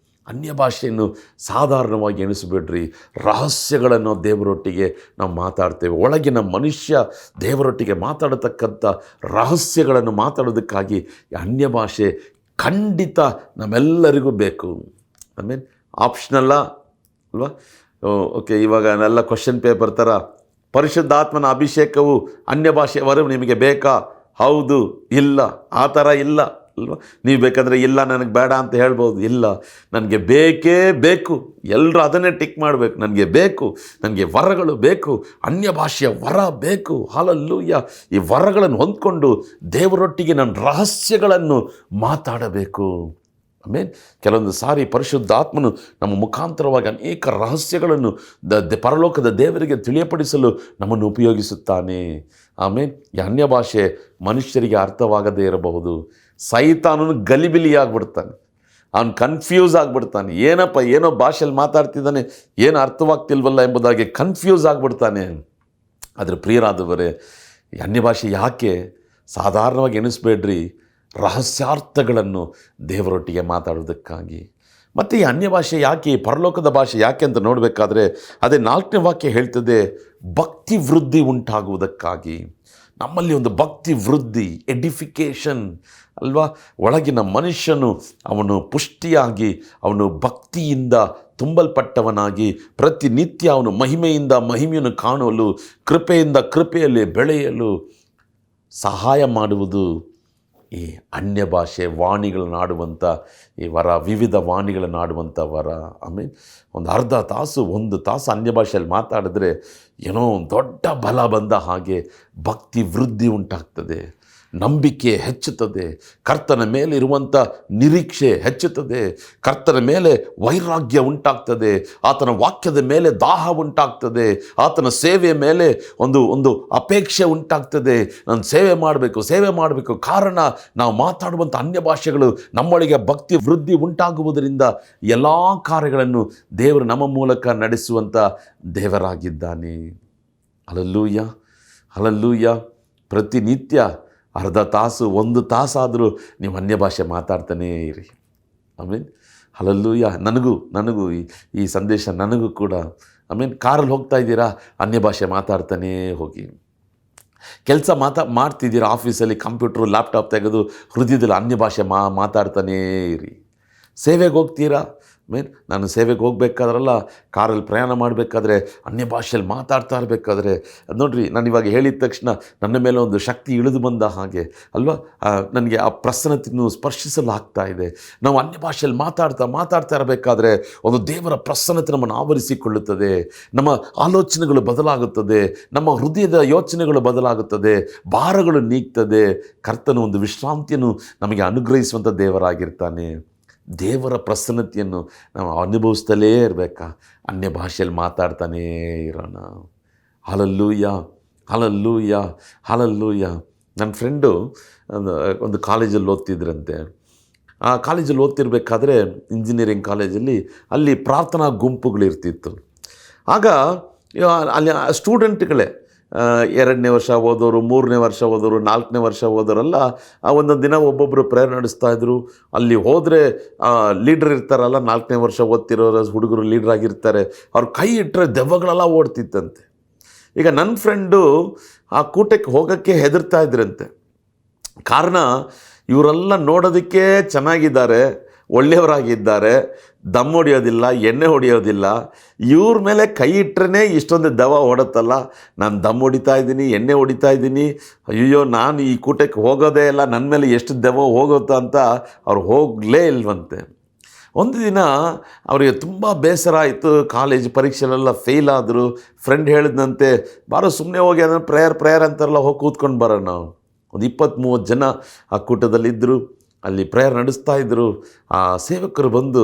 ಅನ್ಯ ಭಾಷೆಯನ್ನು ಸಾಧಾರಣವಾಗಿ ಎಣಿಸಬೇಡ್ರಿ. ರಹಸ್ಯಗಳನ್ನು ದೇವರೊಟ್ಟಿಗೆ ನಾವು ಮಾತಾಡ್ತೇವೆ. ಒಳಗಿನ ಮನುಷ್ಯ ದೇವರೊಟ್ಟಿಗೆ ಮಾತಾಡತಕ್ಕಂಥ ರಹಸ್ಯಗಳನ್ನು ಮಾತಾಡೋದಕ್ಕಾಗಿ ಅನ್ಯ ಭಾಷೆ ಖಂಡಿತ ನಮ್ಮೆಲ್ಲರಿಗೂ ಬೇಕು. ಆಮೇಲೆ ಆಪ್ಷನಲ್ಲ ಅಲ್ವಾ? ಓಕೆ, ಇವಾಗ ಎಲ್ಲ ಕ್ವಶನ್ ಪೇಪರ್ ಥರ ಪರಿಶುದ್ಧಾತ್ಮನ ಅಭಿಷೇಕವು ಅನ್ಯ ಭಾಷೆವರೆಗೂ ನಿಮಗೆ ಬೇಕಾ? ಹೌದು, ಇಲ್ಲ, ಆ ಥರ ಇಲ್ಲ ಅಲ್ವಾ? ನೀವು ಬೇಕಾದರೆ ಇಲ್ಲ ನನಗೆ ಬೇಡ ಅಂತ ಹೇಳ್ಬೋದು. ಇಲ್ಲ, ನನಗೆ ಬೇಕೇ ಬೇಕು. ಎಲ್ಲರೂ ಅದನ್ನೇ ಟಿಕ್ ಮಾಡಬೇಕು. ನನಗೆ ಬೇಕು, ನನಗೆ ವರಗಳು ಬೇಕು, ಅನ್ಯ ಭಾಷೆಯ ವರ ಬೇಕು. ಹಲ್ಲೆಲೂಯಾ! ಈ ವರಗಳನ್ನು ಹೊಂದ್ಕೊಂಡು ದೇವರೊಟ್ಟಿಗೆ ನನ್ನ ರಹಸ್ಯಗಳನ್ನು ಮಾತಾಡಬೇಕು. ಆಮೇಲೆ ಕೆಲವೊಂದು ಸಾರಿ ಪರಿಶುದ್ಧಾತ್ಮನು ನಮ್ಮ ಮುಖಾಂತರವಾಗಿ ಅನೇಕ ರಹಸ್ಯಗಳನ್ನು ಪರಲೋಕದ ದೇವರಿಗೆ ತಿಳಿಯಪಡಿಸಲು ನಮ್ಮನ್ನು ಉಪಯೋಗಿಸುತ್ತಾನೆ. ಆಮೇಲೆ ಈ ಅನ್ಯ ಭಾಷೆ ಮನುಷ್ಯರಿಗೆ ಅರ್ಥವಾಗದೇ ಇರಬಹುದು. ಸೈತಾನನು ಗಲಿಬಿಲಿಯಾಗ್ಬಿಡ್ತಾನೆ, ಅವನು ಕನ್ಫ್ಯೂಸ್ ಆಗಿಬಿಡ್ತಾನೆ. ಏನೋ ಭಾಷೆಯಲ್ಲಿ ಮಾತಾಡ್ತಿದ್ದಾನೆ, ಏನು ಅರ್ಥವಾಗ್ತಿಲ್ವಲ್ಲ ಎಂಬುದಾಗಿ ಕನ್ಫ್ಯೂಸ್ ಆಗಿಬಿಡ್ತಾನೆ. ಆದರೆ ಪ್ರಿಯರಾದವರೇ, ಈ ಅನ್ಯ ಭಾಷೆ ಯಾಕೆ ಸಾಧಾರಣವಾಗಿ ಎಣಿಸ್ಬೇಡ್ರಿ. ರಹಸ್ಯಾರ್ಥಗಳನ್ನು ದೇವರೊಟ್ಟಿಗೆ ಮಾತಾಡೋದಕ್ಕಾಗಿ. ಮತ್ತು ಈ ಅನ್ಯ ಭಾಷೆ ಯಾಕೆ, ಪರಲೋಕದ ಭಾಷೆ ಯಾಕೆ ಅಂತ ನೋಡಬೇಕಾದ್ರೆ ಅದೇ 4ನೇ ವಾಕ್ಯ ಹೇಳ್ತದೆ, ಭಕ್ತಿ ವೃದ್ಧಿ ಉಂಟಾಗುವುದಕ್ಕಾಗಿ. ನಮ್ಮಲ್ಲಿ ಒಂದು ಭಕ್ತಿ ವೃದ್ಧಿ, ಎಡಿಫಿಕೇಷನ್ ಅಲ್ವಾ? ಒಳಗಿನ ಮನುಷ್ಯನು ಅವನು ಪುಷ್ಟಿಯಾಗಿ, ಅವನು ಭಕ್ತಿಯಿಂದ ತುಂಬಲ್ಪಟ್ಟವನಾಗಿ ಪ್ರತಿನಿತ್ಯ ಅವನು ಮಹಿಮೆಯಿಂದ ಮಹಿಮೆಯನ್ನು ಕಾಣಲು, ಕೃಪೆಯಿಂದ ಕೃಪೆಯಲ್ಲಿ ಬೆಳೆಯಲು ಸಹಾಯ ಮಾಡುವುದು ಈ ಅನ್ಯ ಭಾಷೆ ವಾಣಿಗಳನ್ನಾಡುವಂಥ ಈ ವರ, ವಿವಿಧ ವಾಣಿಗಳನ್ನಾಡುವಂಥ ವರ. ಆಮೇಲೆ ಒಂದು ಅರ್ಧ ತಾಸು 1 ತಾಸು ಅನ್ಯ ಭಾಷೆಯಲ್ಲಿ ಮಾತಾಡಿದ್ರೆ ಏನೋ ಒಂದು ದೊಡ್ಡ ಬಲ ಬಂದ ಹಾಗೆ ಭಕ್ತಿ ವೃದ್ಧಿ ಉಂಟಾಗ್ತದೆ, ನಂಬಿಕೆ ಹೆಚ್ಚುತ್ತದೆ, ಕರ್ತನ ಮೇಲೆ ಇರುವಂಥ ನಿರೀಕ್ಷೆ ಹೆಚ್ಚುತ್ತದೆ, ಕರ್ತನ ಮೇಲೆ ವೈರಾಗ್ಯ ಉಂಟಾಗ್ತದೆ, ಆತನ ವಾಕ್ಯದ ಮೇಲೆ ದಾಹ ಉಂಟಾಗ್ತದೆ, ಆತನ ಸೇವೆಯ ಮೇಲೆ ಒಂದು ಅಪೇಕ್ಷೆ ಉಂಟಾಗ್ತದೆ. ನಾನು ಸೇವೆ ಮಾಡಬೇಕು. ಕಾರಣ ನಾವು ಮಾತಾಡುವಂಥ ಅನ್ಯ ಭಾಷೆಗಳು ನಮ್ಮೊಳಗೆ ಭಕ್ತಿ ವೃದ್ಧಿ ಉಂಟಾಗುವುದರಿಂದ ಎಲ್ಲ ಕಾರ್ಯಗಳನ್ನು ದೇವರು ನಮ್ಮ ಮೂಲಕ ನಡೆಸುವಂಥ ದೇವರಾಗಿದ್ದಾನೆ. Hallelujah, hallelujah. ಪ್ರತಿನಿತ್ಯ ಅರ್ಧ ತಾಸು 1 ತಾಸಾದರೂ ನೀವು ಅನ್ಯ ಭಾಷೆ ಮಾತಾಡ್ತಾನೇ ಇರಿ. ಆಮೇಲೆ ಹಲ್ಲೆಲೂಯ. ನನಗೂ ಈ ಸಂದೇಶ ನನಗೂ ಕೂಡ. ಆಮೇಲೆ ಕಾರಲ್ಲಿ ಹೋಗ್ತಾ ಇದ್ದೀರಾ, ಅನ್ಯ ಭಾಷೆ ಮಾತಾಡ್ತಾನೇ ಹೋಗಿ. ಕೆಲಸ ಮಾಡ್ತಿದ್ದೀರಾ, ಆಫೀಸಲ್ಲಿ ಕಂಪ್ಯೂಟ್ರು ಲ್ಯಾಪ್ಟಾಪ್ ತೆಗೆದು ಹೃದಯದಲ್ಲಿ ಅನ್ಯ ಭಾಷೆ ಮಾತಾಡ್ತಾನೇ ಇರಿ. ಸೇವೆಗೆ ಹೋಗ್ತೀರಾ, ನಾನು ಸೇವೆಗೆ ಹೋಗ್ಬೇಕಾದ್ರಲ್ಲ, ಕಾರಲ್ಲಿ ಪ್ರಯಾಣ ಮಾಡಬೇಕಾದ್ರೆ ಅನ್ಯ ಭಾಷೆಯಲ್ಲಿ ಮಾತಾಡ್ತಾ ಇರಬೇಕಾದ್ರೆ ನೋಡ್ರಿ, ನಾನು ಇವಾಗ ಹೇಳಿದ ತಕ್ಷಣ ನನ್ನ ಮೇಲೆ ಒಂದು ಶಕ್ತಿ ಇಳಿದು ಬಂದ ಹಾಗೆ ಅಲ್ವಾ, ನನಗೆ ಆ ಪ್ರಸನ್ನತೆಯನ್ನು ಸ್ಪರ್ಶಿಸಲು ಆಗ್ತಾ ಇದೆ. ನಾವು ಅನ್ಯ ಭಾಷೆಯಲ್ಲಿ ಮಾತಾಡ್ತಾ ಇರಬೇಕಾದ್ರೆ ಒಂದು ದೇವರ ಪ್ರಸನ್ನತೆ ನಮ್ಮನ್ನು ಆವರಿಸಿಕೊಳ್ಳುತ್ತದೆ, ನಮ್ಮ ಆಲೋಚನೆಗಳು ಬದಲಾಗುತ್ತದೆ, ನಮ್ಮ ಹೃದಯದ ಯೋಚನೆಗಳು ಬದಲಾಗುತ್ತದೆ, ಭಾರಗಳು ನೀಗ್ತದೆ. ಕರ್ತನು ಒಂದು ವಿಶ್ರಾಂತಿಯನ್ನು ನಮಗೆ ಅನುಗ್ರಹಿಸುವಂಥ ದೇವರಾಗಿರ್ತಾನೆ. ದೇವರ ಪ್ರಸನ್ನತೆಯನ್ನು ನಾವು ಅನುಭವಿಸ್ತಲೇ ಇರಬೇಕಾ, ಅನ್ಯ ಭಾಷೆಯಲ್ಲಿ ಮಾತಾಡ್ತಾನೇ ಇರೋಣ. Hallelujah, hallelujah, hallelujah. ನನ್ನ ಫ್ರೆಂಡು ಒಂದು ಕಾಲೇಜಲ್ಲಿ ಓದ್ತಿದ್ರಂತೆ. ಆ ಕಾಲೇಜಲ್ಲಿ ಓದ್ತಿರ್ಬೇಕಾದ್ರೆ ಇಂಜಿನಿಯರಿಂಗ್ ಕಾಲೇಜಲ್ಲಿ ಅಲ್ಲಿ ಪ್ರಾರ್ಥನಾ ಗುಂಪುಗಳಿರ್ತಿತ್ತು. ಆಗ ಅಲ್ಲಿ ಸ್ಟೂಡೆಂಟ್ಗಳೇ 2ನೇ ವರ್ಷ ಓದೋರು, 3ನೇ ವರ್ಷ ಓದೋರು, 4ನೇ ವರ್ಷ ಓದೋರೆಲ್ಲ ಒಂದೊಂದು ದಿನ ಒಬ್ಬೊಬ್ಬರು ಪ್ರೇಯರ್ ನಡೆಸ್ತಾಯಿದ್ರು. ಅಲ್ಲಿ ಹೋದರೆ ಲೀಡ್ರ್ ಇರ್ತಾರಲ್ಲ, 4ನೇ ವರ್ಷ ಓದ್ತಿರೋ ಹುಡುಗರು ಲೀಡ್ರ್ ಆಗಿರ್ತಾರೆ, ಅವ್ರು ಕೈ ಇಟ್ಟರೆ ದೆವ್ವಗಳೆಲ್ಲ ಓಡ್ತಿತ್ತಂತೆ. ಈಗ ನನ್ನ ಫ್ರೆಂಡು ಆ ಕೂಟಕ್ಕೆ ಹೋಗೋಕ್ಕೆ ಹೆದರ್ತಾ ಇದ್ರಂತೆ. ಕಾರಣ ಇವರೆಲ್ಲ ನೋಡೋದಕ್ಕೆ ಚೆನ್ನಾಗಿದ್ದಾರೆ, ಒಳ್ಳೆಯವರಾಗಿದ್ದಾರೆ, ದಮ್ ಹೊಡಿಯೋದಿಲ್ಲ, ಎಣ್ಣೆ ಹೊಡಿಯೋದಿಲ್ಲ. ಇವ್ರ ಮೇಲೆ ಕೈ ಇಟ್ಟರೆ ಇಷ್ಟೊಂದು ದೆವ್ವ ಓಡುತ್ತಲ್ಲ, ನಾನು ದಮ್ ಹೊಡಿತಾ ಇದ್ದೀನಿ, ಎಣ್ಣೆ ಹೊಡಿತಾ ಇದ್ದೀನಿ, ಅಯ್ಯೋ ನಾನು ಈ ಕೂಟಕ್ಕೆ ಹೋಗೋದೇ ಇಲ್ಲ, ನನ್ನ ಮೇಲೆ ಎಷ್ಟು ದೆವ್ವ ಹೋಗುತ್ತಾ ಅಂತ ಅವ್ರು ಹೋಗಲೇ ಇಲ್ವಂತೆ. ಒಂದು ದಿನ ಅವರಿಗೆ ತುಂಬ ಬೇಸರ ಆಯಿತು, ಕಾಲೇಜ್ ಪರೀಕ್ಷೆಲೆಲ್ಲ ಫೇಲ್ ಆದರು. ಫ್ರೆಂಡ್ ಹೇಳಿದಂತೆ, ಬಾರೋ ಸುಮ್ಮನೆ ಹೋಗಿ ಅದನ್ನು ಪ್ರೇಯರ್ ಅಂತಾರಲ್ಲ, ಹೋಗಿ ಕೂತ್ಕೊಂಡು ಬರೋಣ. ಒಂದು 20-30 ಜನ ಆ ಕೂಟದಲ್ಲಿದ್ದರು, ಅಲ್ಲಿ ಪ್ರೇಯರ್ ನಡೆಸ್ತಾ ಇದ್ದರು. ಆ ಸೇವಕರು ಬಂದು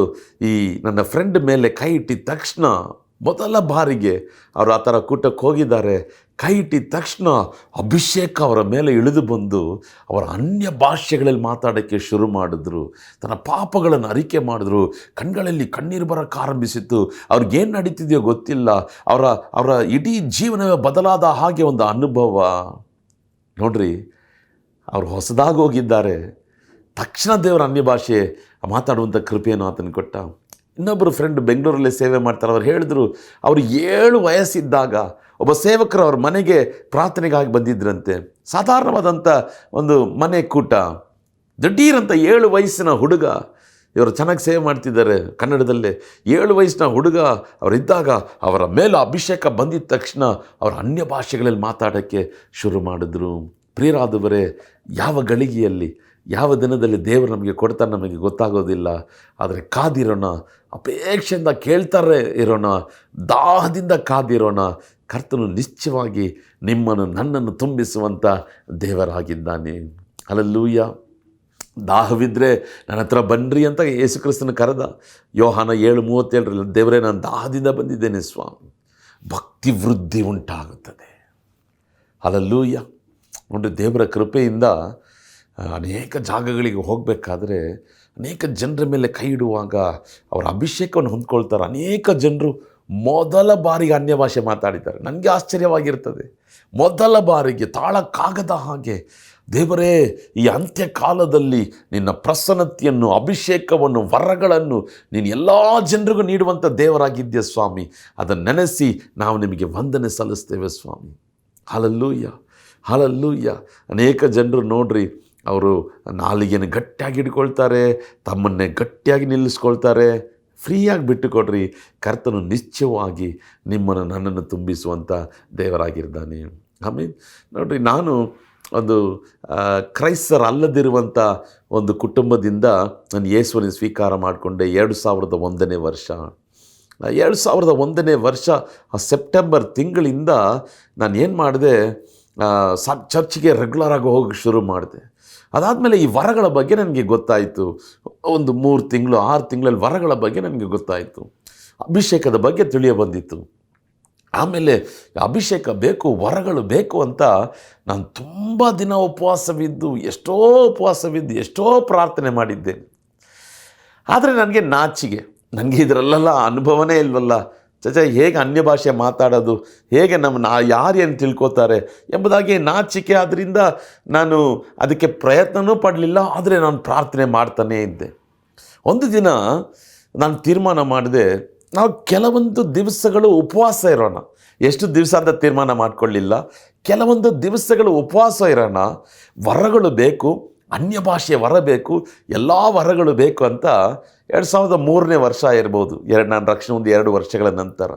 ಈ ನನ್ನ ಫ್ರೆಂಡ್ ಮೇಲೆ ಕೈ ಇಟ್ಟಿದ ತಕ್ಷಣ, ಮೊದಲ ಬಾರಿಗೆ ಅವರು ಆ ಥರ ಕೂಟಕ್ಕೆ ಹೋಗಿದ್ದಾರೆ, ಕೈ ಇಟ್ಟಿದ ತಕ್ಷಣ ಅಭಿಷೇಕ ಅವರ ಮೇಲೆ ಇಳಿದು ಬಂದು ಅವರ ಅನ್ಯ ಭಾಷೆಗಳಲ್ಲಿ ಮಾತಾಡೋಕ್ಕೆ ಶುರು ಮಾಡಿದ್ರು. ತನ್ನ ಪಾಪಗಳನ್ನು ಅರಿಕೆ ಮಾಡಿದ್ರು. ಕಣ್ಗಳಲ್ಲಿ ಕಣ್ಣೀರು ಬರೋಕ್ಕೆ ಆರಂಭಿಸಿತ್ತು. ಅವ್ರಿಗೇನು ನಡೀತಿದೆಯೋ ಗೊತ್ತಿಲ್ಲ. ಅವರ ಇಡೀ ಜೀವನವೇ ಬದಲಾದ ಹಾಗೆ ಒಂದು ಅನುಭವ ನೋಡ್ರಿ. ಅವರು ಹೊಸದಾಗಿ ಹೋಗಿದ್ದಾರೆ. ತಕ್ಷಣ ದೇವರ ಅನ್ಯ ಭಾಷೆ ಮಾತಾಡುವಂಥ ಕೃಪೆಯನ್ನು ಆತನ ಕೊಟ್ಟ. ಇನ್ನೊಬ್ಬರು ಫ್ರೆಂಡ್ ಬೆಂಗಳೂರಲ್ಲೇ ಸೇವೆ ಮಾಡ್ತಾರೆ. ಅವ್ರು ಹೇಳಿದ್ರು, ಅವರು 7 ವಯಸ್ಸಿದ್ದಾಗ ಒಬ್ಬ ಸೇವಕರು ಅವ್ರ ಮನೆಗೆ ಪ್ರಾರ್ಥನೆಗಾಗಿ ಬಂದಿದ್ರಂತೆ. ಸಾಧಾರಣವಾದಂಥ ಒಂದು ಮನೆ ಕೂಟ. ದಿಢೀರಂತ 7 ವಯಸ್ಸಿನ ಹುಡುಗ, ಇವರು ಚೆನ್ನಾಗಿ ಸೇವೆ ಮಾಡ್ತಿದ್ದಾರೆ ಕನ್ನಡದಲ್ಲೇ, 7 ವಯಸ್ಸಿನ ಹುಡುಗ ಅವರಿದ್ದಾಗ ಅವರ ಮೇಲೆ ಅಭಿಷೇಕ ಬಂದಿದ್ದ ತಕ್ಷಣ ಅವರ ಅನ್ಯ ಭಾಷೆಗಳಲ್ಲಿ ಮಾತಾಡೋಕ್ಕೆ ಶುರು ಮಾಡಿದ್ರು. ಪ್ರಿಯರಾದವರೇ, ಯಾವ ಗಳಿಗೆಯಲ್ಲಿ ಯಾವ ದಿನದಲ್ಲಿ ದೇವರು ನಮಗೆ ಕೊಡ್ತಾರೆ ನಮಗೆ ಗೊತ್ತಾಗೋದಿಲ್ಲ. ಆದರೆ ಕಾದಿರೋಣ, ಅಪೇಕ್ಷೆಯಿಂದ ಕೇಳ್ತಾರೆ ಇರೋಣ, ದಾಹದಿಂದ ಕಾದಿರೋಣ. ಕರ್ತನು ನಿಶ್ಚಯವಾಗಿ ನಿಮ್ಮನ್ನು ನನ್ನನ್ನು ತುಂಬಿಸುವಂಥ ದೇವರಾಗಿದ್ದಾನೆ. ಹಲ್ಲೆಲೂಯ. ದಾಹವಿದ್ದರೆ ನನ್ನ ಹತ್ರ ಬನ್ನಿರಿ ಅಂತ ಯೇಸು ಕ್ರಿಸ್ತನ ಕರೆದ. ಯೋಹಾನ 7:37 ದೇವರೇ, ನಾನು ದಾಹದಿಂದ ಬಂದಿದ್ದೇನೆ ಸ್ವಾಮಿ. ಭಕ್ತಿ ವೃದ್ಧಿ ಉಂಟಾಗುತ್ತದೆ. ಹಲ್ಲೆಲೂಯ. ನೋಡಿ, ದೇವರ ಕೃಪೆಯಿಂದ ಅನೇಕ ಜಾಗಗಳಿಗೆ ಹೋಗಬೇಕಾದ್ರೆ ಅನೇಕ ಜನರ ಮೇಲೆ ಕೈ ಇಡುವಾಗ ಅವರ ಅಭಿಷೇಕವನ್ನು ಹೊಂದ್ಕೊಳ್ತಾರೆ. ಅನೇಕ ಜನರು ಮೊದಲ ಬಾರಿಗೆ ಅನ್ಯ ಭಾಷೆ ಮಾತಾಡಿದ್ದಾರೆ. ನನಗೆ ಆಶ್ಚರ್ಯವಾಗಿರ್ತದೆ. ಮೊದಲ ಬಾರಿಗೆ ತಾಳಕ್ಕಾಗದ ಹಾಗೆ, ದೇವರೇ, ಈ ಅಂತ್ಯಕಾಲದಲ್ಲಿ ನಿನ್ನ ಪ್ರಸನ್ನತೆಯನ್ನು, ಅಭಿಷೇಕವನ್ನು, ವರಗಳನ್ನು ನೀನು ಎಲ್ಲ ಜನರಿಗೂ ನೀಡುವಂಥ ದೇವರಾಗಿದ್ದೆ ಸ್ವಾಮಿ. ಅದನ್ನು ನೆನೆಸಿ ನಾವು ನಿಮಗೆ ವಂದನೆ ಸಲ್ಲಿಸ್ತೇವೆ ಸ್ವಾಮಿ. Hallelujah, hallelujah. ಅನೇಕ ಜನರು ನೋಡ್ರಿ, ಅವರು ನಾಲಿಗೆಯನ್ನು ಗಟ್ಟಿಯಾಗಿ ಹಿಡ್ಕೊಳ್ತಾರೆ, ತಮ್ಮನ್ನೇ ಗಟ್ಟಿಯಾಗಿ ನಿಲ್ಲಿಸ್ಕೊಳ್ತಾರೆ. ಫ್ರೀಯಾಗಿ ಬಿಟ್ಟುಕೊಡ್ರಿ. ಕರ್ತನು ನಿಶ್ಚಯವಾಗಿ ನಿಮ್ಮನ್ನು ನನ್ನನ್ನು ತುಂಬಿಸುವಂಥ ದೇವರಾಗಿರ್ತಾನೆ. ಆಮೇಲೆ ನೋಡ್ರಿ, ನಾನು ಒಂದು ಕ್ರೈಸ್ತರಲ್ಲದಿರುವಂಥ ಒಂದು ಕುಟುಂಬದಿಂದ ನಾನು ಯೇಸುವನ್ನು ಸ್ವೀಕಾರ ಮಾಡಿಕೊಂಡೆ 2001ನೇ ವರ್ಷ. 2001ನೇ ವರ್ಷ ಸೆಪ್ಟೆಂಬರ್ ತಿಂಗಳಿಂದ ನಾನು ಏನು ಮಾಡಿದೆ, ಚರ್ಚ್ಗೆ ರೆಗ್ಯುಲರಾಗಿ ಹೋಗಿ ಶುರು ಮಾಡಿದೆ. ಅದಾದಮೇಲೆ ಈ ವರಗಳ ಬಗ್ಗೆ ನನಗೆ ಗೊತ್ತಾಯಿತು. ಒಂದು 3 ತಿಂಗಳು 6 ತಿಂಗಳಲ್ಲಿ ವರಗಳ ಬಗ್ಗೆ ನನಗೆ ಗೊತ್ತಾಯಿತು. ಅಭಿಷೇಕದ ಬಗ್ಗೆ ತಿಳಿಯ ಬಂದಿತ್ತು. ಆಮೇಲೆ ಅಭಿಷೇಕ ಬೇಕು, ವರಗಳು ಬೇಕು ಅಂತ ನಾನು ತುಂಬ ದಿನ ಉಪವಾಸವಿದ್ದು, ಎಷ್ಟೋ ಪ್ರಾರ್ಥನೆ ಮಾಡಿದ್ದೆ. ಆದರೆ ನನಗೆ ನಾಚಿಕೆ, ನನಗೆ ಇದರಲ್ಲೆಲ್ಲ ಅನುಭವನೇ ಇಲ್ವಲ್ಲ, ಹೇಗೆ ಅನ್ಯ ಭಾಷೆ ಮಾತಾಡೋದು, ಹೇಗೆ ಯಾರೇನು ತಿಳ್ಕೊತಾರೆ ಎಂಬುದಾಗಿ ನಾಚಿಕೆ. ಆದ್ದರಿಂದ ನಾನು ಅದಕ್ಕೆ ಪ್ರಯತ್ನವೂ ಪಡಲಿಲ್ಲ. ಆದರೆ ನಾನು ಪ್ರಾರ್ಥನೆ ಮಾಡ್ತಾನೇ ಇದ್ದೆ. ಒಂದು ದಿನ ನಾನು ತೀರ್ಮಾನ ಮಾಡಿದೆ, ನಾವು ಕೆಲವೊಂದು ದಿವಸಗಳು ಉಪವಾಸ ಇರೋಣ. ಎಷ್ಟು ದಿವಸ ಅಂತ ತೀರ್ಮಾನ ಮಾಡಿಕೊಳ್ಳಿಲ್ಲ, ಕೆಲವೊಂದು ದಿವಸಗಳು ಉಪವಾಸ ಇರೋಣ. ವರಗಳು ಬೇಕು, ಅನ್ಯ ಭಾಷೆ ವರ ಬೇಕು, ಎಲ್ಲ ವರಗಳು ಬೇಕು ಅಂತ 2003ನೇ ವರ್ಷ ಇರ್ಬೋದು, ನಾನು ರಕ್ಷಣೆ ಒಂದು 2 ವರ್ಷಗಳ ನಂತರ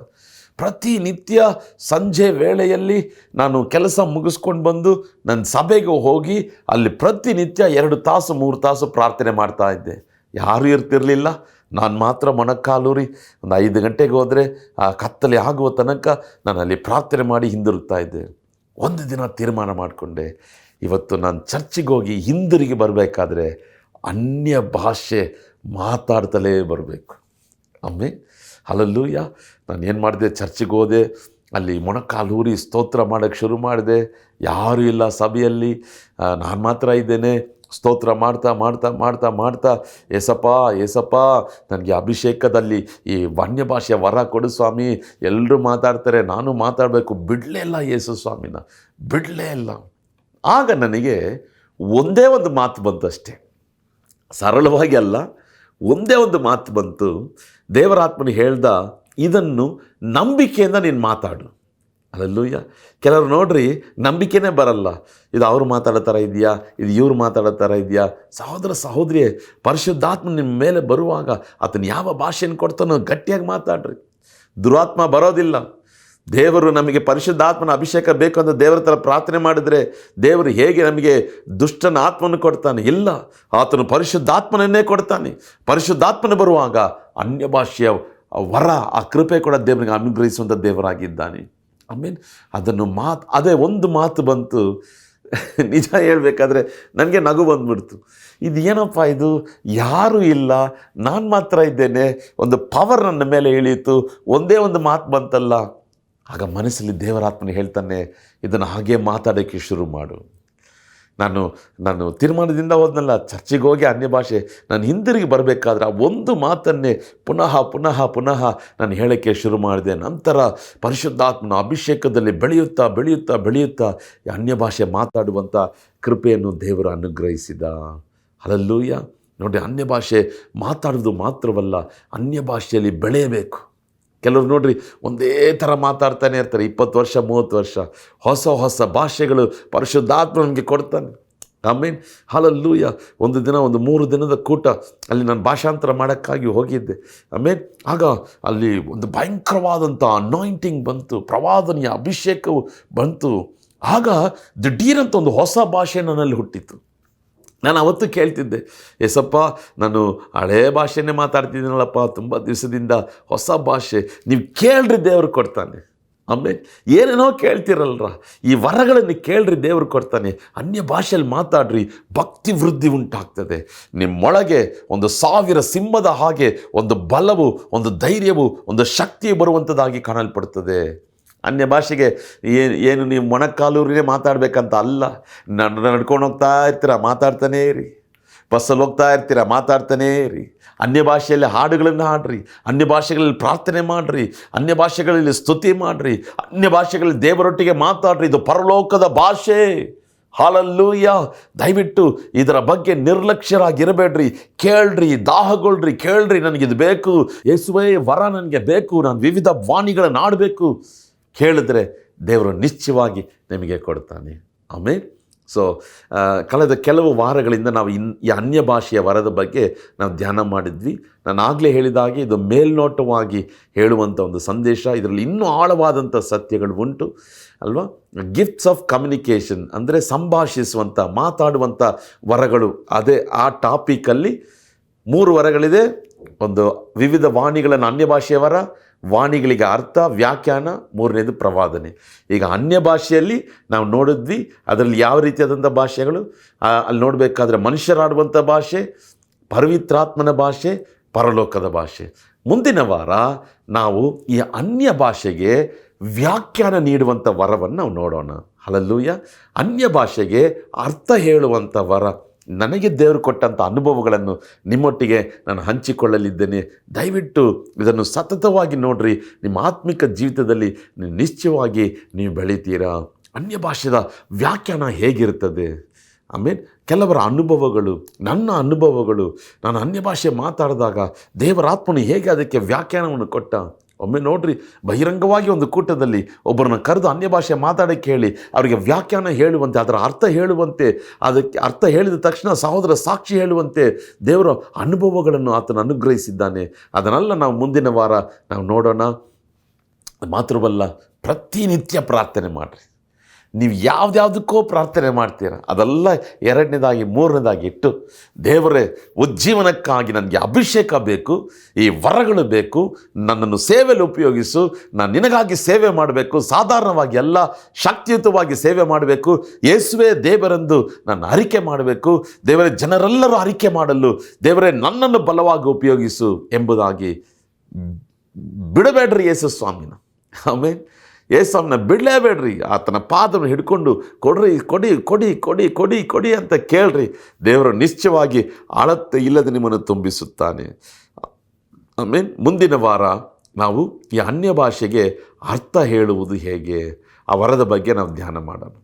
ಪ್ರತಿನಿತ್ಯ ಸಂಜೆ ವೇಳೆಯಲ್ಲಿ ನಾನು ಕೆಲಸ ಮುಗಿಸ್ಕೊಂಡು ಬಂದು ನನ್ನ ಸಭೆಗೆ ಹೋಗಿ ಅಲ್ಲಿ ಪ್ರತಿನಿತ್ಯ 2 ತಾಸು 3 ತಾಸು ಪ್ರಾರ್ಥನೆ ಮಾಡ್ತಾ ಇದ್ದೆ. ಯಾರೂ ಇರ್ತಿರಲಿಲ್ಲ, ನಾನು ಮಾತ್ರ ಮೊಣಕಾಲೂರಿ ಒಂದು 5 ಗಂಟೆಗೆ ಹೋದರೆ ಆ ಕತ್ತಲೆ ಆಗುವ ತನಕ ನಾನು ಅಲ್ಲಿ ಪ್ರಾರ್ಥನೆ ಮಾಡಿ ಹಿಂದಿರುಗ್ತಾ ಇದ್ದೆ. ಒಂದು ದಿನ ತೀರ್ಮಾನ ಮಾಡಿಕೊಂಡೆ, ಇವತ್ತು ನಾನು ಚರ್ಚಿಗೆ ಹೋಗಿ ಹಿಂದಿರುಗಿ ಬರಬೇಕಾದ್ರೆ ಅನ್ಯ ಭಾಷೆ ಮಾತಾಡ್ತಲೇ ಬರಬೇಕು. ಹಲ್ಲೆಲೂಯಾ. ನಾನು ಏನು ಮಾಡಿದೆ, ಚರ್ಚಿಗೆ ಹೋದೆ, ಅಲ್ಲಿ ಮೊಣಕಾಲೂರಿ ಸ್ತೋತ್ರ ಮಾಡೋಕ್ಕೆ ಶುರು ಮಾಡಿದೆ. ಯಾರೂ ಇಲ್ಲ ಸಭೆಯಲ್ಲಿ, ನಾನು ಮಾತ್ರ ಇದ್ದೇನೆ. ಸ್ತೋತ್ರ ಮಾಡ್ತಾ ಮಾಡ್ತಾ ಮಾಡ್ತಾ ಮಾಡ್ತಾ ಏಸಪ್ಪ ನನಗೆ ಅಭಿಷೇಕದಲ್ಲಿ ಈ ಅನ್ಯ ಭಾಷೆಯ ವರ ಕೊಡು ಸ್ವಾಮಿ, ಎಲ್ಲರೂ ಮಾತಾಡ್ತಾರೆ, ನಾನು ಮಾತಾಡಬೇಕು, ಬಿಡಲೇ ಇಲ್ಲ ಯೇಸು ಸ್ವಾಮಿನ, ಬಿಡಲೇ ಇಲ್ಲ. ಆಗ ನನಗೆ ಒಂದೇ ಒಂದು ಮಾತು ಬಂತು ಅಷ್ಟೇ, ಸರಳವಾಗಿ ಅಲ್ಲ, ಒಂದೇ ಒಂದು ಮಾತು ಬಂತು. ದೇವರಾತ್ಮನು ಹೇಳ್ದ, ಇದನ್ನು ನಂಬಿಕೆಯಿಂದ ನೀನು ಮಾತಾಡು. ಹಲ್ಲೆಲೂಯಾ. ಕೆಲವರು ನೋಡ್ರಿ, ನಂಬಿಕೆನೇ ಬರಲ್ಲ. ಇದು ಅವ್ರು ಮಾತಾಡೋ ಥರ ಇದೆಯಾ, ಇದು ಇವ್ರು ಮಾತಾಡೋ ಥರ ಇದೆಯಾ? ಸಹೋದರ ಸಹೋದರಿಯೇ, ಪರಿಶುದ್ಧಾತ್ಮ ನಿಮ್ಮ ಮೇಲೆ ಬರುವಾಗ ಆತನು ಯಾವ ಭಾಷೆಯನ್ನು ಕೊಡ್ತಾನೋ ಗಟ್ಟಿಯಾಗಿ ಮಾತಾಡ್ರಿ. ದುರಾತ್ಮ ಬರೋದಿಲ್ಲ. ದೇವರು ನಮಗೆ ಪರಿಶುದ್ಧಾತ್ಮನ ಅಭಿಷೇಕ ಬೇಕು ಅಂತ ದೇವರ ಥರ ಪ್ರಾರ್ಥನೆ ಮಾಡಿದರೆ ದೇವರು ಹೇಗೆ ನಮಗೆ ದುಷ್ಟನ ಆತ್ಮನ ಕೊಡ್ತಾನೆ? ಇಲ್ಲ, ಆತನು ಪರಿಶುದ್ಧಾತ್ಮನನ್ನೇ ಕೊಡ್ತಾನೆ. ಪರಿಶುದ್ಧಾತ್ಮನ ಬರುವಾಗ ಅನ್ಯ ಭಾಷೆಯ ವರ, ಆ ಕೃಪೆ ಕೂಡ ದೇವರಿಗೆ ಅನುಗ್ರಹಿಸುವಂಥ ದೇವರಾಗಿದ್ದಾನೆ. ಆಮೇಲೆ ಅದನ್ನು ಅದೇ ಒಂದು ಮಾತು ಬಂತು. ನಿಜ ಹೇಳಬೇಕಾದ್ರೆ ನನಗೆ ನಗು ಬಂದ್ಬಿಡ್ತು. ಇದು ಏನಪ್ಪ ಇದು, ಯಾರೂ ಇಲ್ಲ, ನಾನು ಮಾತ್ರ ಇದ್ದೇನೆ, ಒಂದು ಪವರ್ ನನ್ನ ಮೇಲೆ ಇಳೀತು, ಒಂದೇ ಒಂದು ಮಾತು ಬಂತಲ್ಲ. ಆಗ ಮನಸ್ಸಲ್ಲಿ ದೇವರಾತ್ಮನ ಹೇಳ್ತಾನೆ, ಇದನ್ನು ಹಾಗೆ ಮಾತಾಡೋಕ್ಕೆ ಶುರು ಮಾಡು. ನಾನು ತೀರ್ಮಾನದಿಂದ ಹೋದ್ನಲ್ಲ, ಚರ್ಚಿಗೆ ಹೋಗಿ ಅನ್ಯ ಭಾಷೆ, ನಾನು ಹಿಂದಿರುಗಿ ಬರಬೇಕಾದ್ರೆ ಆ ಒಂದು ಮಾತನ್ನೇ ಪುನಃ ಪುನಃ ಪುನಃ ನಾನು ಹೇಳೋಕ್ಕೆ ಶುರು ಮಾಡಿದೆ. ನಂತರ ಪರಿಶುದ್ಧಾತ್ಮನ ಅಭಿಷೇಕದಲ್ಲಿ ಬೆಳೆಯುತ್ತಾ ಬೆಳೆಯುತ್ತಾ ಬೆಳೆಯುತ್ತಾ ಅನ್ಯ ಭಾಷೆ ಮಾತಾಡುವಂಥ ಕೃಪೆಯನ್ನು ದೇವರು ಅನುಗ್ರಹಿಸಿದ. ಹಲ್ಲೆಲೂಯಾ. ನೋಡಿ, ಅನ್ಯ ಭಾಷೆ ಮಾತಾಡೋದು ಮಾತ್ರವಲ್ಲ, ಅನ್ಯ ಭಾಷೆಯಲ್ಲಿ ಬೆಳೆಯಬೇಕು. ಕೆಲವರು ನೋಡ್ರಿ, ಒಂದೇ ಥರ ಮಾತಾಡ್ತಾನೆ ಇರ್ತಾರೆ, 20 ವರ್ಷ 30 ವರ್ಷ. ಹೊಸ ಹೊಸ ಭಾಷೆಗಳು ಪರಿಶುದ್ಧಾತ್ಮ ನಮಗೆ ಕೊಡ್ತಾನೆ. ಆಮೇಲೆ ಹಲ್ಲೆಲೂಯಾ. ಒಂದು ದಿನ ಒಂದು 3 ದಿನದ ಕೂಟ ಅಲ್ಲಿ ನಾನು ಭಾಷಾಂತರ ಮಾಡೋಕ್ಕಾಗಿ ಹೋಗಿದ್ದೆ. ಆಮೇಲೆ ಆಗ ಅಲ್ಲಿ ಒಂದು ಭಯಂಕರವಾದಂಥ ಅನಾಯಿಂಟಿಂಗ್ ಬಂತು, ಪ್ರವಾದನೆಯ ಅಭಿಷೇಕವು ಬಂತು. ಆಗ ದಿಢೀರಂತ ಒಂದು ಹೊಸ ಭಾಷೆ ನನ್ನಲ್ಲಿ ಹುಟ್ಟಿತು. ನಾನು ಅವತ್ತು ಕೇಳ್ತಿದ್ದೆ, ಏಸಪ್ಪ ನಾನು ಹಳೇ ಭಾಷೆನೇ ಮಾತಾಡ್ತಿದ್ದೀನಲ್ಲಪ್ಪ ತುಂಬ ದಿವಸದಿಂದ, ಹೊಸ ಭಾಷೆ ನೀವು ಕೇಳ್ರಿ, ದೇವರು ಕೊಡ್ತಾನೆ. ಆಮೇಲೆ ಏನೇನೋ ಕೇಳ್ತಿರಲ್ರ, ಈ ವರಗಳನ್ನು ಕೇಳ್ರಿ, ದೇವರು ಕೊಡ್ತಾನೆ. ಅನ್ಯ ಭಾಷೆಯಲ್ಲಿ ಮಾತಾಡ್ರಿ, ಭಕ್ತಿ ವೃದ್ಧಿ ಉಂಟಾಗ್ತದೆ. ನಿಮ್ಮೊಳಗೆ ಒಂದು 1000 ಸಿಂಹದ ಹಾಗೆ ಒಂದು ಬಲವು, ಒಂದು ಧೈರ್ಯವು, ಒಂದು ಶಕ್ತಿಯು ಬರುವಂಥದ್ದಾಗಿ ಕಾಣಲ್ಪಡ್ತದೆ. ಅನ್ಯ ಭಾಷೆಗೆ ಏನು ನೀವು ಮೊಣಕಾಲೂರಿನೇ ಮಾತಾಡಬೇಕಂತ ಅಲ್ಲ. ನಡ್ಕೊಂಡು ಹೋಗ್ತಾ ಇರ್ತೀರ, ಮಾತಾಡ್ತಾನೇ ಇರಿ. ಬಸ್ಸಲ್ಲಿ ಹೋಗ್ತಾ ಇರ್ತೀರ, ಮಾತಾಡ್ತಾನೇ ಇರಿ. ಅನ್ಯ ಭಾಷೆಯಲ್ಲಿ ಹಾಡುಗಳನ್ನು ಹಾಡ್ರಿ, ಅನ್ಯ ಭಾಷೆಗಳಲ್ಲಿ ಪ್ರಾರ್ಥನೆ ಮಾಡಿರಿ, ಅನ್ಯ ಭಾಷೆಗಳಲ್ಲಿ ಸ್ತುತಿ ಮಾಡಿರಿ, ಅನ್ಯ ಭಾಷೆಗಳಲ್ಲಿ ದೇವರೊಟ್ಟಿಗೆ ಮಾತಾಡ್ರಿ. ಇದು ಪರಲೋಕದ ಭಾಷೆ. ಹಲ್ಲೆಲೂಯಾ. ದಯವಿಟ್ಟು ಇದರ ಬಗ್ಗೆ ನಿರ್ಲಕ್ಷ್ಯರಾಗಿರಬೇಡ್ರಿ. ಕೇಳ್ರಿ, ದಾಹಗೊಳ್ರಿ, ಕೇಳ್ರಿ, ನನಗಿದು ಬೇಕು ಯೇಸುವೇ, ವರ ನನಗೆ ಬೇಕು, ನಾನು ವಿವಿಧ ವಾಣಿಗಳನ್ನು ಆಡಬೇಕು. ಕೇಳಿದ್ರೆ ದೇವರು ನಿಶ್ಚಯವಾಗಿ ನಿಮಗೆ ಕೊಡ್ತಾನೆ. ಆಮೇಲೆ ಸೊ ಕಳೆದ ಕೆಲವು ವಾರಗಳಿಂದ ನಾವು ಈ ಅನ್ಯ ಭಾಷೆಯ ವರದ ಬಗ್ಗೆ ನಾವು ಧ್ಯಾನ ಮಾಡಿದ್ವಿ. ನಾನು ಆಗಲೇ ಹೇಳಿದ ಹಾಗೆ ಇದು ಮೇಲ್ನೋಟವಾಗಿ ಹೇಳುವಂಥ ಒಂದು ಸಂದೇಶ, ಇದರಲ್ಲಿ ಇನ್ನೂ ಆಳವಾದಂಥ ಸತ್ಯಗಳು ಉಂಟು ಅಲ್ವಾ. ಗಿಫ್ಟ್ಸ್ ಆಫ್ ಕಮ್ಯುನಿಕೇಷನ್ ಅಂದರೆ ಸಂಭಾಷಿಸುವಂಥ, ಮಾತಾಡುವಂಥ ವರಗಳು, ಅದೇ ಆ ಟಾಪಿಕಲ್ಲಿ 3 ವರಗಳಿದೆ. ಒಂದು ವಿವಿಧ ವಾಣಿಗಳನ್ನು ಅನ್ಯ ಭಾಷೆಯ ವರ, ವಾಣಿಗಳಿಗೆ ಅರ್ಥ, ವ್ಯಾಖ್ಯಾನ, 3ನೇದು ಪ್ರವಾದನೆ. ಈಗ ಅನ್ಯ ಭಾಷೆಯಲ್ಲಿ ನಾವು ನೋಡಿದ್ವಿ, ಅದರಲ್ಲಿ ಯಾವ ರೀತಿಯಾದಂಥ ಭಾಷೆಗಳು ಅಲ್ಲಿ ನೋಡಬೇಕಾದ್ರೆ ಮನುಷ್ಯರಾಡುವಂಥ ಭಾಷೆ, ಪವಿತ್ರಾತ್ಮನ ಭಾಷೆ, ಪರಲೋಕದ ಭಾಷೆ. ಮುಂದಿನ ವಾರ ನಾವು ಈ ಅನ್ಯ ಭಾಷೆಗೆ ವ್ಯಾಖ್ಯಾನ ನೀಡುವಂಥ ವರವನ್ನು ನಾವು ನೋಡೋಣ. ಹಲ್ಲೆಲೂಯಾ. ಅನ್ಯ ಭಾಷೆಗೆ ಅರ್ಥ ಹೇಳುವಂಥ ವರ, ನನಗೆ ದೇವರು ಕೊಟ್ಟಂಥ ಅನುಭವಗಳನ್ನು ನಿಮ್ಮೊಟ್ಟಿಗೆ ನಾನು ಹಂಚಿಕೊಳ್ಳಲಿದ್ದೇನೆ. ದಯವಿಟ್ಟು ಇದನ್ನು ಸತತವಾಗಿ ನೋಡ್ರಿ. ನಿಮ್ಮ ಆತ್ಮಿಕ ಜೀವಿತದಲ್ಲಿ ನಿಶ್ಚಯವಾಗಿ ನೀವು ಬೆಳಿತೀರಾ. ಅನ್ಯ ಭಾಷೆಯ ವ್ಯಾಖ್ಯಾನ ಹೇಗಿರ್ತದೆ, ಆಮೇಲೆ ಕೆಲವರ ಅನುಭವಗಳು, ನನ್ನ ಅನುಭವಗಳು, ನಾನು ಅನ್ಯ ಭಾಷೆ ಮಾತಾಡಿದಾಗ ದೇವರಾತ್ಮನು ಹೇಗೆ ಅದಕ್ಕೆ ವ್ಯಾಖ್ಯಾನವನ್ನು ಕೊಟ್ಟ. ಒಮ್ಮೆ ನೋಡ್ರಿ, ಬಹಿರಂಗವಾಗಿ ಒಂದು ಕೂಟದಲ್ಲಿ ಒಬ್ಬರನ್ನ ಕರೆದು ಅನ್ಯ ಭಾಷೆ ಮಾತಾಡೋಕ್ಕೆ ಹೇಳಿ ಅವರಿಗೆ ವ್ಯಾಖ್ಯಾನ ಹೇಳುವಂತೆ, ಅದರ ಅರ್ಥ ಹೇಳುವಂತೆ, ಅದಕ್ಕೆ ಅರ್ಥ ಹೇಳಿದ ತಕ್ಷಣ ಸಹೋದರ ಸಾಕ್ಷಿ ಹೇಳುವಂತೆ ದೇವರ ಅನುಭವಗಳನ್ನು ಆತನು ಅನುಗ್ರಹಿಸಿದ್ದಾನೆ. ಅದನ್ನೆಲ್ಲ ನಾವು ಮುಂದಿನ ವಾರ ನಾವು ನೋಡೋಣ. ಮಾತ್ರವಲ್ಲ, ಪ್ರತಿನಿತ್ಯ ಪ್ರಾರ್ಥನೆ ಮಾಡಿರಿ. ನೀವು ಯಾವುದ್ಯಾವುದಕ್ಕೋ ಪ್ರಾರ್ಥನೆ ಮಾಡ್ತೀರ, ಅದೆಲ್ಲ 2ನೇದಾಗಿ 3ನೇದಾಗಿ ಇಟ್ಟು, ದೇವರೇ ಉಜ್ಜೀವನಕ್ಕಾಗಿ ನನಗೆ ಅಭಿಷೇಕ ಬೇಕು, ಈ ವರಗಳು ಬೇಕು, ನನ್ನನ್ನು ಸೇವೆಯಲ್ಲಿ ಉಪಯೋಗಿಸು, ನಾನು ನಿನಗಾಗಿ ಸೇವೆ ಮಾಡಬೇಕು, ಸಾಧಾರಣವಾಗಿ ಎಲ್ಲ ಶಕ್ತಿಯುತವಾಗಿ ಸೇವೆ ಮಾಡಬೇಕು, ಯೇಸುವೇ ದೇವರೆಂದು ನಾನು ಅರಿಕೆ ಮಾಡಬೇಕು, ದೇವರೇ ಜನರೆಲ್ಲರೂ ಅರಿಕೆ ಮಾಡಲು ದೇವರೇ ನನ್ನನ್ನು ಬಲವಾಗಿ ಉಪಯೋಗಿಸು ಎಂಬುದಾಗಿ ಬಿಡಬೇಡ್ರಿ ಯೇಸು ಸ್ವಾಮಿನ. ಆಮೇಲೆ ಯೇಸುವನ್ನ ಬಿಡಲೇಬೇಡ್ರಿ. ಆತನ ಪಾದವನ್ನು ಹಿಡ್ಕೊಂಡು ಕೊಡ್ರಿ, ಕೊಡಿ ಕೊಡಿ ಕೊಡಿ ಕೊಡಿ ಕೊಡಿ ಅಂತ ಕೇಳ್ರಿ. ದೇವರು ನಿಶ್ಚಯವಾಗಿ ಅಳತೆ ಇಲ್ಲದೆ ನಿಮ್ಮನ್ನು ತುಂಬಿಸುತ್ತಾನೆ. ಆಮೇಲೆ ಮುಂದಿನ ವಾರ ನಾವು ಈ ಅನ್ಯ ಭಾಷೆಗೆ ಅರ್ಥ ಹೇಳುವುದು ಹೇಗೆ, ಆ ವರದ ಬಗ್ಗೆ ನಾವು ಧ್ಯಾನ ಮಾಡೋಣ.